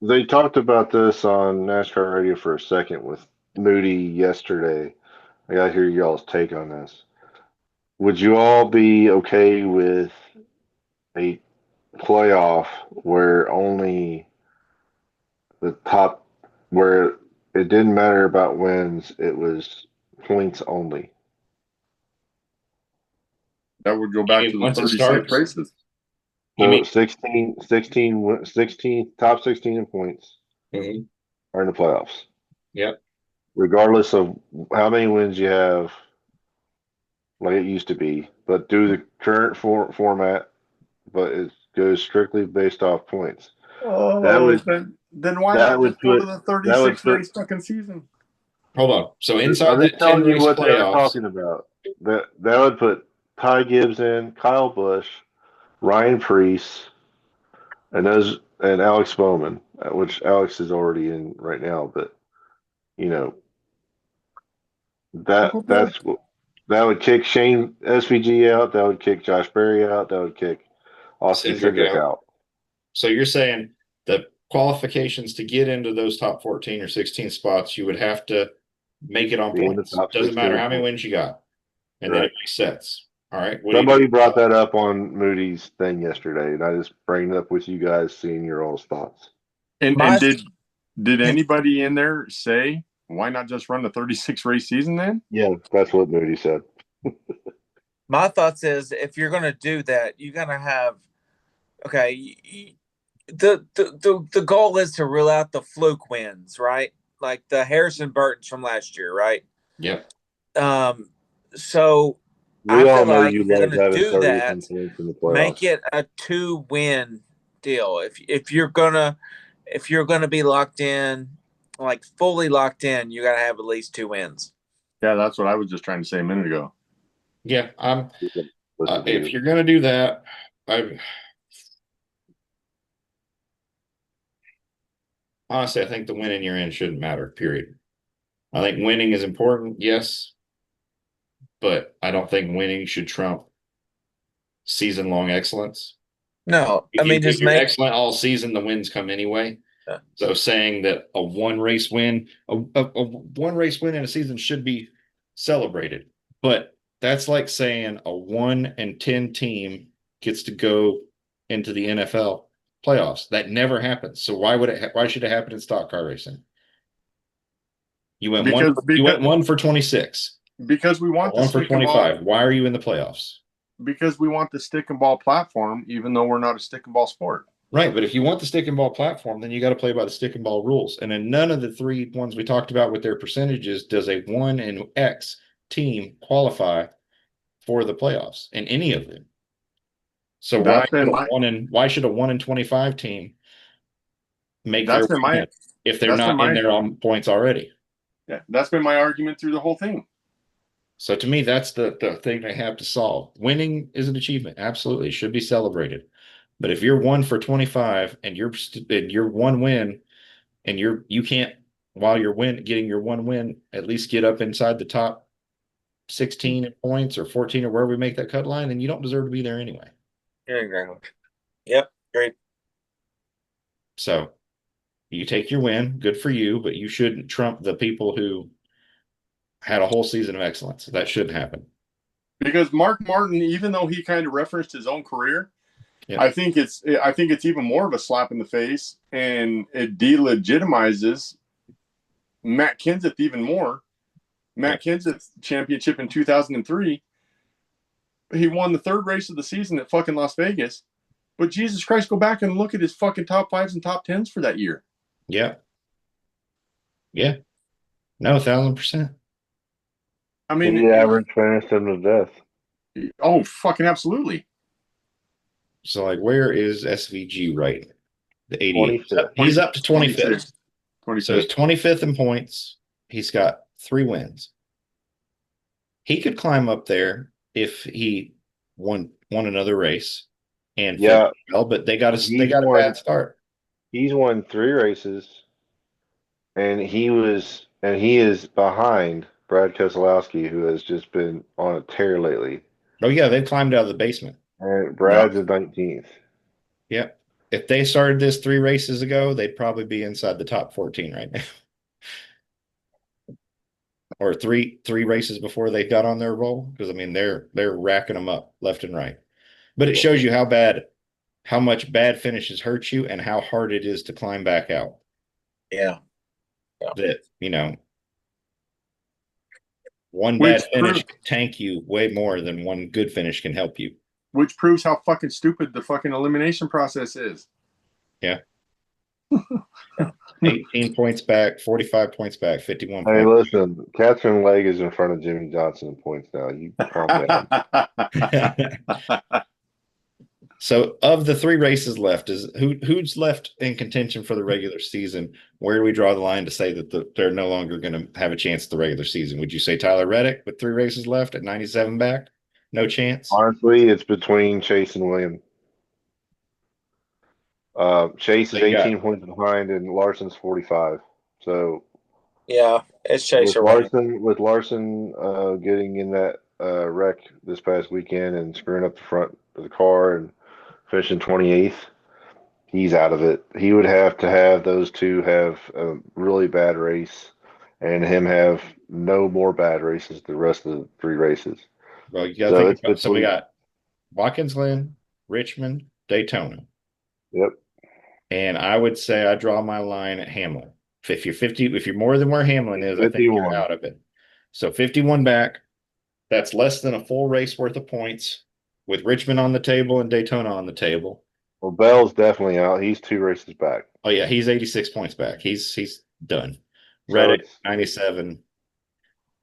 so they talked about this on NASCAR radio for a second with Moody yesterday. I got to hear y'all's take on this. Would you all be okay with a playoff where only the top, where it didn't matter about wins, it was points only? That would go back to the Once it 36 starts, races. you mean So 16, top 16 in points Mhm. are in the playoffs, Yep. regardless of how many wins you have, like it used to be. But do the current format, but it goes strictly based off points. That Oh, would then why that not would just go to put the that would 36 put. race fucking season? Hold on. So inside I'm just that 10 telling you race what they're playoffs, talking about. That would put Ty Gibbs in, Kyle Busch, Ryan Preece, and Alex Bowman, which Alex is already in right now. But you know that Uncle Phil. that's that would kick Shane SVG out. That would kick Josh Berry out. That would kick Austin Cindric Cindric out. out. So you're saying the qualifications to get into those top 14 or 16 spots, you would have to make it on Be in the points. top Doesn't matter 16 how many points. wins you got. And then it Right. makes sense. All right. What do you Somebody do? brought that up on Moody's thing yesterday, and I just bring it up with you guys, seeing your all's thoughts. And My did anybody in there say why not just run the 36 race season then? Yeah, that's what Moody said. my thoughts is if you're gonna do that, you're gonna have okay. The goal is to rule out the fluke wins, right? Like the Harrison Burtons from last year, right? Yep. Um, so I We all feel know like you if you're love gonna having do 30 that, points in the make playoffs. it a 2-win deal. If you're gonna be locked in, like fully locked in, you gotta have at least 2 wins. Yeah, that's what I was just trying to say a minute ago. Yeah. Listen to If you. you're going to do that, I honestly, I think the winning you're in shouldn't matter, period. I think winning is important, yes, but I don't think winning should trump season long excellence. No, I mean If just you're make excellent all season, the wins come anyway. uh, So saying that a one race win, a one race win in a season should be celebrated, but that's like saying a 1-10 team gets to go into the NFL playoffs. That never happens. So why should it happen in stock car racing? Because You because went 1 for 26, because we or want the one for stick and ball 25. Why are you in the playoffs? because we want the stick and ball platform, even though we're not a stick and ball sport. Right, but if you want the stick and ball platform, then you got to play by the stick and ball rules. And in none of the three ones we talked about with their percentages does a 1 and X team qualify for the playoffs in any of them. So That's been my why should a 1 and 25 team make their that's been way my in if they're that's been not in my there on points already? yeah, that's been my argument through the whole thing. So to me, that's the thing they have to solve. Winning is an achievement, absolutely, it should be celebrated. But if you're 1 for 25 and you're one win and you can't while you're getting your one win at least get up inside the top 16 in points or 14 or wherever we make that cut line, then you don't deserve to be there anyway. yeah, exactly. Yep, great. So you take your win, good for you, but you shouldn't trump the people who had a whole season of excellence. That shouldn't happen. Because Mark Martin, even though he kind of referenced his own career, Yeah. I think it's even more of a slap in the face, and it delegitimizes Matt Kenseth even more. Matt Kenseth's championship in 2003, he won the third race of the season at fucking Las Vegas. But Jesus Christ, go back and look at his fucking top fives and top tens for that year. Yeah. Yeah. No, 1,000%. I The mean, average finished him to death. oh, fucking absolutely. So like where is SVG right? The 88. 25th. He's up to 25th. 25th. So he's 25th in points. He's got 3 wins. He could climb up there if he won another race and Yeah, finished well, but they got he's a bad won. start. He's won 3 races, and he was and he is behind Brad Keselowski, who has just been on a tear lately. Oh yeah, they climbed out of the basement. And No. Brad's in 19th. Yep. If they started this 3 races ago, they'd probably be inside the top 14 right now. Or three races before they got on their roll. Because I mean they're racking them up left and right. But it shows you how much bad finishes hurt you and how hard it is to climb back out. Yeah. That, one bad Which finish proves can tank you way more than one good finish can help you. how fucking stupid the fucking elimination process is. Yeah. 18 points back, 45 points back, 51 Hey, points. listen, Catherine Legg is in front of Jimmy Johnson in points now. You calm down. So of the 3 races left, who's left in contention for the regular season? Where do we draw the line to say that they're no longer going to have a chance at the regular season? Would you say Tyler Reddick with 3 races left at 97 back? No chance. Honestly, it's between Chase and William. Chase So is you got 18 points behind, and Larson's 45. So Yeah. It's Chase or Williams. With Larson getting in that wreck this past weekend and screwing up the front of the car and finishing 28th, he's out of it. He would have to have those two have a really bad race, and him have no more bad races the rest of the 3 races. Well, you got to So think it's about. So we between. got Watkins Glen, Richmond, Daytona, Yep. and I would say I draw my line at Hamlin. If you're 50, if you're more than where Hamlin is, I think you're 51. out of it. So 51 back. That's less than a full race worth of points with Richmond on the table and Daytona on the table. Well, Bell's definitely out. He's 2 races back. Oh yeah, he's 86 points back. He's done. So Reddick it's. 97.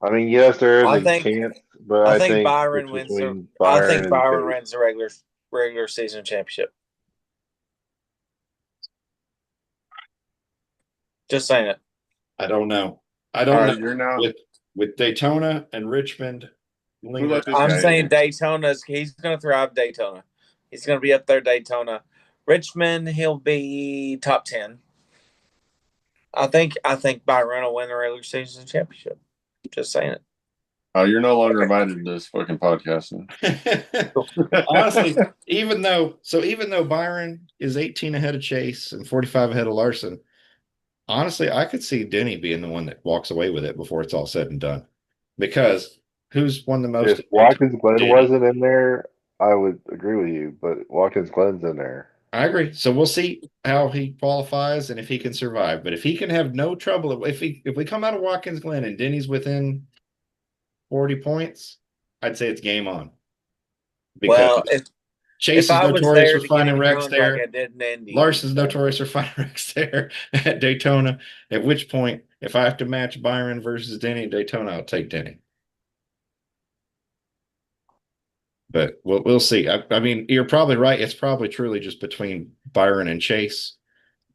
I mean, yes, there is I a think chance, but I I think think Byron it's wins the between I Byron think and Byron Chase. wins the regular season championship. Just saying it. I don't know. I All don't right, know. you're now. With Daytona and Richmond Who let this I'm guy in saying here? Daytona's he's gonna thrive Daytona. He's gonna be up there Daytona. Richmond, he'll be top 10. I think Byron will win the regular season championship. Just saying it. Oh, you're no longer invited to this fucking podcast. Honestly, even though Byron is 18 ahead of Chase and 45 ahead of Larson, honestly, I could see Denny being the one that walks away with it before it's all said and done. Because who's won the most If at Daytona? Watkins Glen Denny. wasn't in there, I would agree with you, but Watkins Glen's in there. I agree. So we'll see how he qualifies and if he can survive. But if he can have no trouble, if we come out of Watkins Glen and Denny's within 40 points, I'd say it's game on. Because Well, if Chase is I was notorious there for to get finding him wrecks drunk like there. I did in Indy, Larson's notorious for finding wrecks there at Daytona. At which point, if I have to match Byron versus Denny at Daytona, I'll take Denny. But we'll see. I mean, you're probably right. It's probably truly just between Byron and Chase.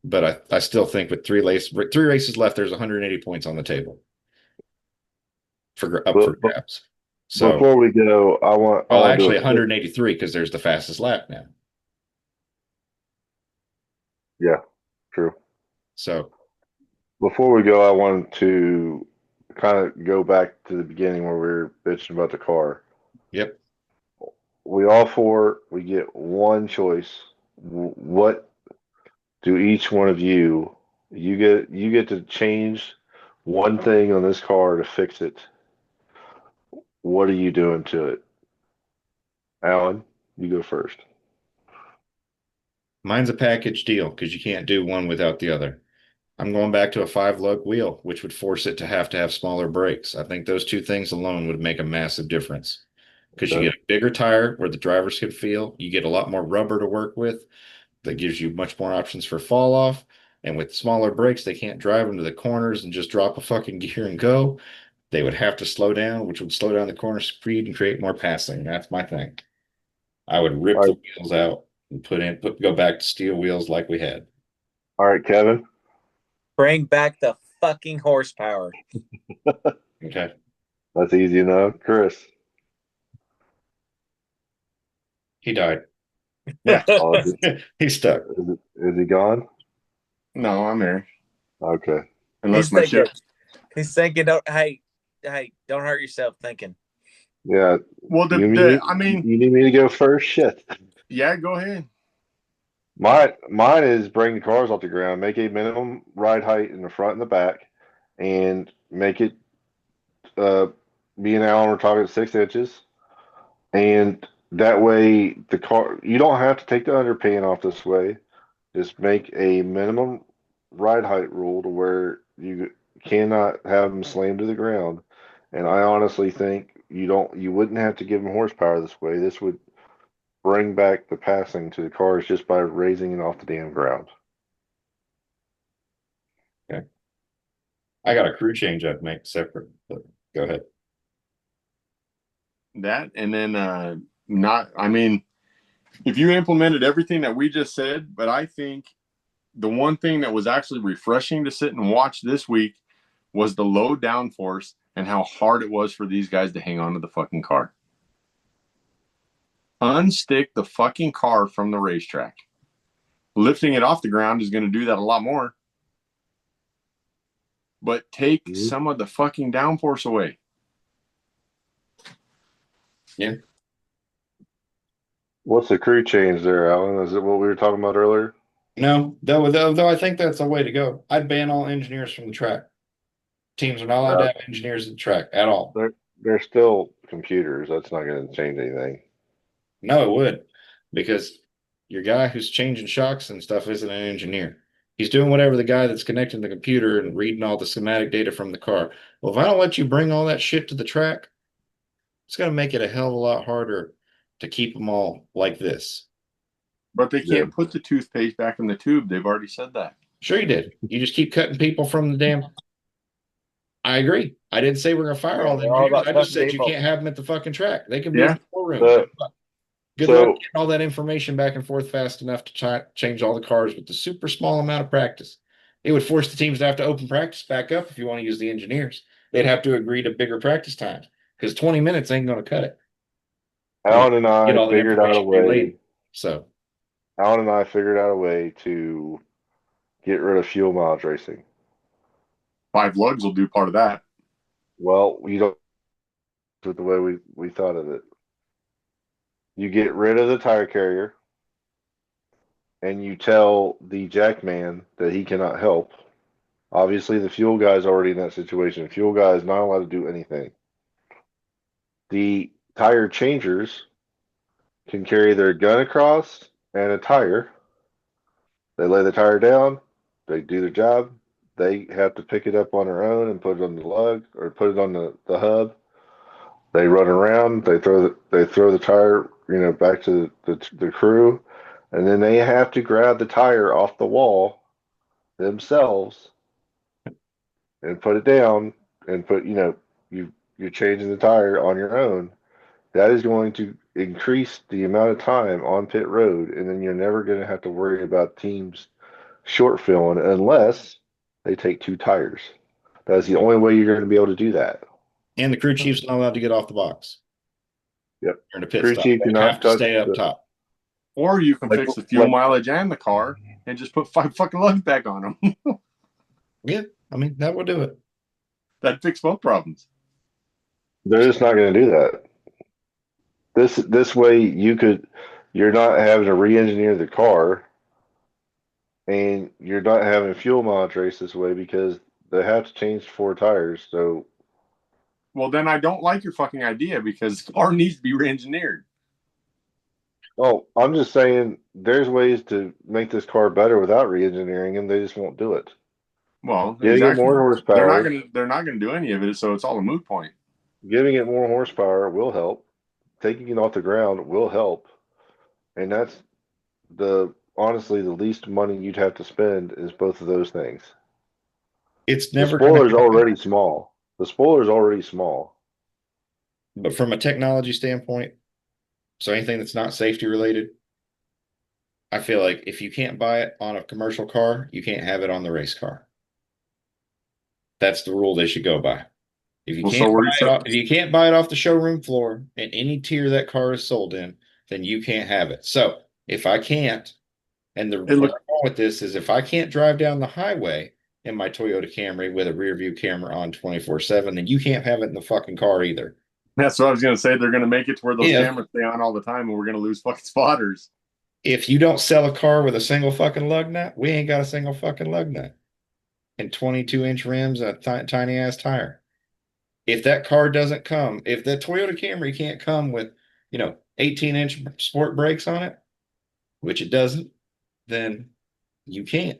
But I still think with 3 races left, there's 180 points on the table for But grabs. So, before we go, I well, want to do actually a quick. 183 because there's the fastest lap now. Yeah, true. So, Before we go, I want to kind of go back to the beginning where we were bitching about the car. yep. We get one choice. What do each one of you get to change one thing on this car to fix it? What are you doing to it? Alan, you go first. Mine's a package deal because you can't do one without the other. I'm going back to a 5-lug wheel, which would force it to have smaller brakes. I think those two things alone would make a massive difference because you Okay. get a bigger tire where the drivers can feel. You get a lot more rubber to work with that gives you much more options for fall off. And with smaller brakes, they can't drive into the corners and just drop a fucking gear and go. They would have to slow down, which would slow down the corner speed and create more passing. That's my thing. I would rip All the right, wheels out and go back to steel wheels like we had. all right, Kevin. bring back the fucking horsepower. Okay. That's easy enough. Chris. He died. Yeah. Oh, He's stuck. is he gone? No, I'm here. Okay. Unless He's my thinking, ship. He's thinking, hey, don't hurt yourself thinking. Yeah. Well, I mean, You need me to go first? Shit. yeah, go ahead. Mine is bring the cars off the ground, make a minimum ride height in the front and the back, and make it me and Alan were talking 6 inches, and that way the car you don't have to take the underpin off this way. Just make a minimum ride height rule to where you cannot have them slammed to the ground. And I honestly think you wouldn't have to give them horsepower this way. This would bring back the passing to the cars just by raising it off the damn ground. Okay. I got a crew change I'd make separate, but go ahead. That and then not. I mean, if you implemented everything that we just said, but I think the one thing that was actually refreshing to sit and watch this week was the low downforce and how hard it was for these guys to hang on to the fucking car. Unstick the fucking car from the racetrack. Lifting it off the ground is going to do that a lot more. But take some of the fucking downforce away. Yeah. What's the crew change there, Alan? Is it what we were talking about earlier? No, though I think that's a way to go. I'd ban all engineers from the track. Teams are not allowed to have engineers at the track at all. They're still computers. That's not going to change anything. No, it would, because your guy who's changing shocks and stuff isn't an engineer. He's doing whatever the guy that's connecting the computer and reading all the schematic data from the car. Well, if I don't let you bring all that shit to the track, it's going to make it a hell of a lot harder to keep them all like this. But they can't put the toothpaste back in the tube. They've already said that. Sure you did. You just keep cutting people from the damn. I agree. I didn't say we're going to fire all the engineers. I just said you can't have them at the fucking track. They can be in the storeroom. Good luck getting all that information back and forth fast enough to change all the cars with the super small amount of practice. It would force the teams to have to open practice back up if you want to use the engineers. They'd have to agree to bigger practice times because 20 minutes ain't going to cut it. Alan and I figured out a way. So Alan and I figured out a way to get rid of fuel mileage racing. 5 lugs will do part of that. Well, you don't with the way we thought of it. You get rid of the tire carrier and you tell the jackman that he cannot help. Obviously, the fuel guy is already in that situation. The fuel guy is not allowed to do anything. The tire changers can carry their gun across and a tire. They lay the tire down. They do their job. They have to pick it up on their own and put it on the lug or put it on the hub. They run around. They throw the tire, back to the crew, and then they have to grab the tire off the wall themselves and put it down and put you're changing the tire on your own. That is going to increase the amount of time on pit road, and then you're never going to have to worry about teams short filling unless they take 2 tires. That's the only way you're going to be able to do that. And the crew chief's not allowed to get off the box. Yep. During the pit Crew stop. chief They have to stay up top. Or you can fix the fuel mileage and the car and just put 5 fucking lugs back on them. Yeah, I mean, that would do it. That'd fix both problems. They're just not going to do that. This way you're not having to re-engineer the car, and you're not having fuel mileage race this way because they have to change 4 tires. So, well, then I don't like your fucking idea because the car needs to be re-engineered. oh, I'm just saying there's ways to make this car better without re-engineering them. They just won't do it. Well, Giving it more horsepower. They're not gonna do any of it, so it's all a moot point. Giving it more horsepower will help. Taking it off the ground will help. And that's honestly the least money you'd have to spend is both of those things. It's never the spoiler's already small. The spoiler's already small. But from a technology standpoint, so anything that's not safety related, I feel like if you can't buy it on a commercial car, you can't have it on the race car. That's the rule they should go by. If you can't buy it off the showroom floor in any tier that car is sold in, then you can't have it. So if I can't, and the problem with this is if I can't drive down the highway in my Toyota Camry with a rear view camera on 24/7, then you can't have it in the fucking car either. That's what I was going to say. They're going to make it to where those If cameras stay on all the time, and we're going to lose fucking spotters. if you don't sell a car with a single fucking lug nut, we ain't got a single fucking lug nut. And 22-inch rims, a tiny ass tire. If that car doesn't come, if the Toyota Camry can't come with, 18-inch sport brakes on it, which it doesn't, then you can't.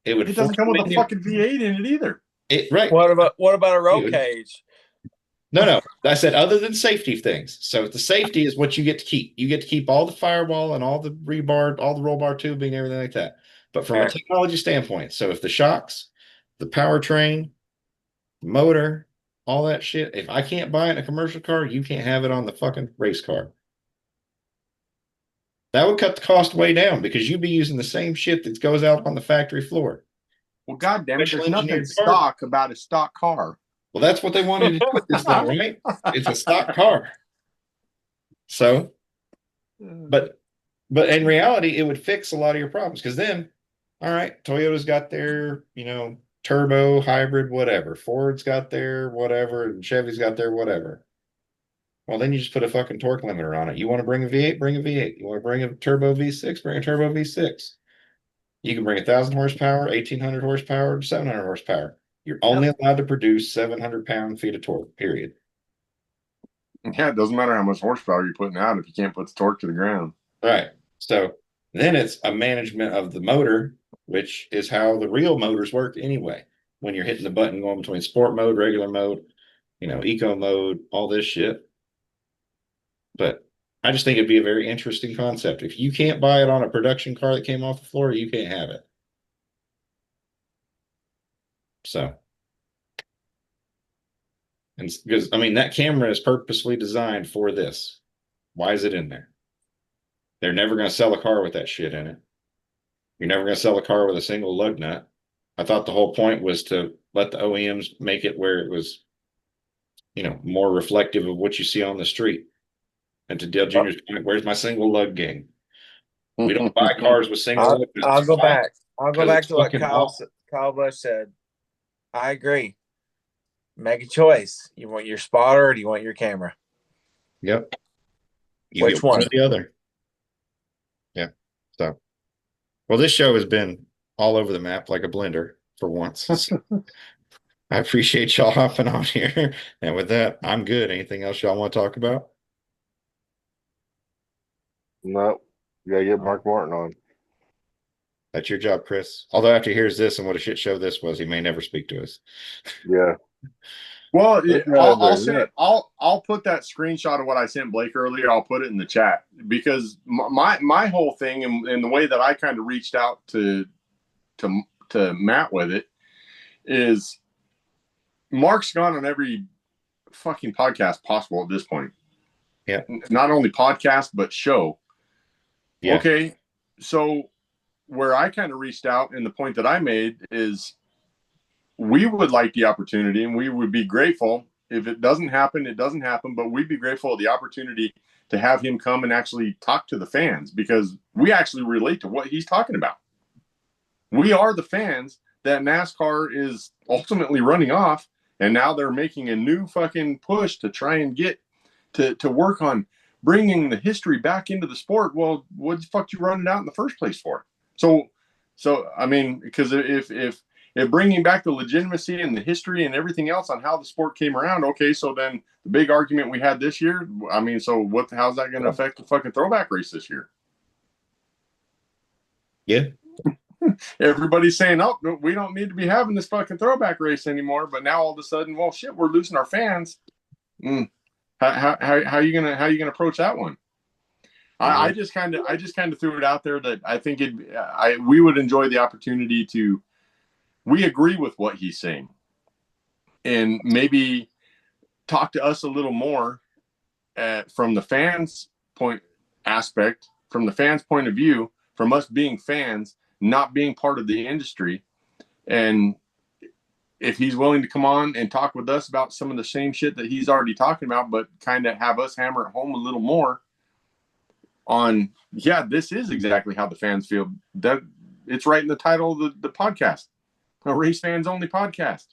It would It doesn't come with a you. fucking V8 in it either. Right. What about a roll cage? No. I said other than safety things. So the safety is what you get to keep. You get to keep all the firewall and all the rebar, all the roll bar tubing, everything like that. But from a technology standpoint, so if the shocks, the powertrain, motor, all that shit, if I can't buy it in a commercial car, you can't have it on the fucking race car. That would cut the cost way down because you'd be using the same shit that goes out on the factory floor. Well, goddamn it, there's nothing engineered car. stock about a stock car. Well, that's what they wanted to do with this thing, right? It's a stock car. So, but in reality, it would fix a lot of your problems because then, all right, Toyota's got their, turbo, hybrid, whatever. Ford's got their whatever, and Chevy's got their whatever. Well, then you just put a fucking torque limiter on it. You want to bring a V8, bring a V8. You want to bring a turbo V6, bring a turbo V6. You can bring 1,000 horsepower, 1,800 horsepower, 700 horsepower. You're only allowed to produce 700 pound-feet of torque, period. Yeah, it doesn't matter how much horsepower you're putting out if you can't put the torque to the ground. Right. So then it's a management of the motor, which is how the real motors work anyway. When you're hitting the button going between sport mode, regular mode, eco mode, all this shit. But I just think it'd be a very interesting concept. If you can't buy it on a production car that came off the floor, you can't have it. So, and because that camera is purposely designed for this. Why is it in there? They're never going to sell a car with that shit in it. You're never going to sell a car with a single lug nut. I thought the whole point was to let the OEMs make it where it was, more reflective of what you see on the street. And to Dale Jr.'s point, where's my single lug gang? We don't buy cars with single lug nuts. I'll go back. I'll go back to what awesome. Kyle Busch said. I agree. Make a choice. You want your spotter or do you want your camera? Yep. Which one? Or the other. Yeah. So, well, this show has been all over the map like a blender for once. So I appreciate y'all hopping on here. And with that, I'm good. Anything else y'all want to talk about? No, you gotta get Mark Martin on. That's your job, Chris. Although after he hears this and what a shit show this was, he may never speak to us. Yeah. Well, I'll put that screenshot of what I sent Blake earlier. I'll put it in the chat because my whole thing and the way that I kind of reached out to Matt with it is Mark's gone on every fucking podcast possible at this point. Yeah. Not only podcast but show. Yeah. Okay. So where I kind of reached out and the point that I made is we would like the opportunity and we would be grateful if it doesn't happen, it doesn't happen, but we'd be grateful for the opportunity to have him come and actually talk to the fans because we actually relate to what he's talking about. We are the fans that NASCAR is ultimately running off and now they're making a new fucking push to try and get to work on bringing the history back into the sport. Well, what the fuck you running out in the first place for? So because if bringing back the legitimacy and the history and everything else on how the sport came around, okay, so then the big argument we had this year, so how's that going to affect the fucking throwback race this year? Yeah. Everybody's saying, oh, no, we don't need to be having this fucking throwback race anymore. But now all of a sudden, well, shit, we're losing our fans. How are you gonna approach that one? I just kind of threw it out there that I think we would enjoy the opportunity to. We agree with what he's saying, and maybe talk to us a little more from the fans' point of view, from us being fans, not being part of the industry, and. If he's willing to come on and talk with us about some of the same shit that he's already talking about, but kind of have us hammer it home a little more on, this is exactly how the fans feel. That it's right in the title of the podcast. a race fans only podcast.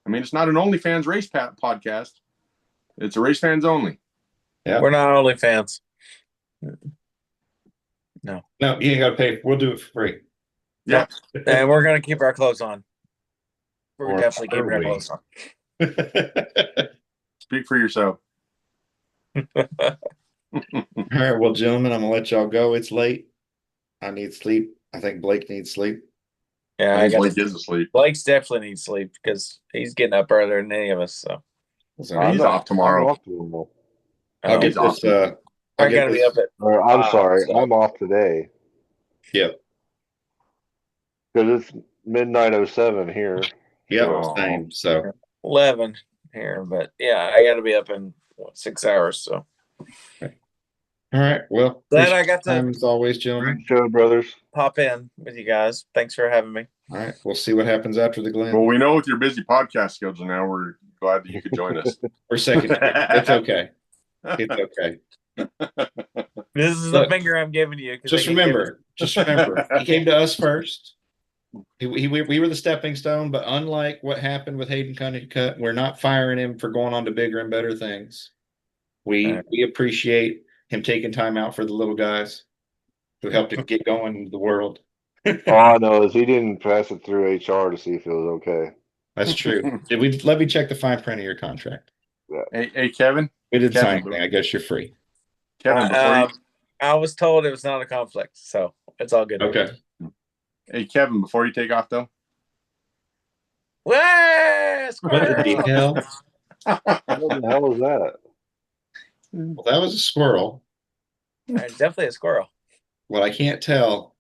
I mean, it's not an OnlyFans race podcast. It's a race fans only. Yeah. We're not only fans. No. No, you ain't got to pay. We'll do it for free. Yeah. And we're going to keep our clothes on. We're Or definitely are keeping our we? clothes on. Speak for yourself. All right, well, gentlemen, I'm gonna let y'all go. It's late. I need sleep. I think Blake needs sleep. Yeah, I I think got Blake is asleep. Blake's definitely needs sleep because he's getting up earlier than any of us. So So He's off tomorrow. I'm off tomorrow. I'll get He's off. this. I'll I get got to be this. up at. Or, I'm sorry, so- I'm off today Yep. because it's midnight 07 here. Yep. Oh. Same. So 11 here, but yeah, I got to be up in 6 hours. So all right. Well, glad I got time to as always, gentlemen. Great show, brothers. pop in with you guys. Thanks for having me. All right. We'll see what happens after the Glen. Well, we know with your busy podcast schedule now, we're glad that you could join us. We're second. It's okay. It's okay. This is Look, the finger I'm giving you. 'Cause Just I can give remember, he came to us first. We were the stepping stone, but unlike what happened with Hayden Cunningham, we're not firing him for going on to bigger and better things. We appreciate him taking time out for the little guys who helped him get going into the world. All I know is he didn't pass it through HR to see if it was okay. That's true. Let me check the fine print of your contract. Hey, Kevin. We didn't Kevin, sign anything. I guess you're free. Kevin, before you, I was told it was not a conflict, so it's all good. Okay. hey, Kevin, before you take off though. Wah, What the hell? What the hell is that? Well, that was a squirrel. Definitely a squirrel. What I can't tell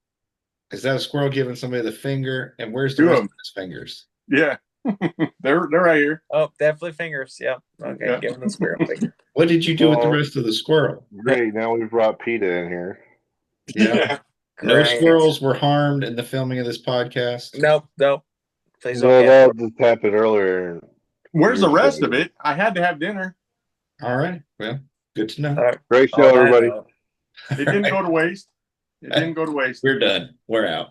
is that a squirrel giving somebody the finger, and where's the Two rest of of his fingers? Yeah, they're right here. Oh, definitely fingers. Yeah. Okay, Yeah. give him the squirrel finger. What did you do with the Oh. rest of the squirrel? Great. Now we've brought PETA in here. Yeah. No Great. squirrels were harmed in the filming of this podcast. Nope. Please No, don't that just happened earlier. Where's the rest of it? I had to have dinner. All right. Well, good to know. All right. Great show, On that everybody. note. It didn't go to waste. It didn't go to waste. We're done. We're out.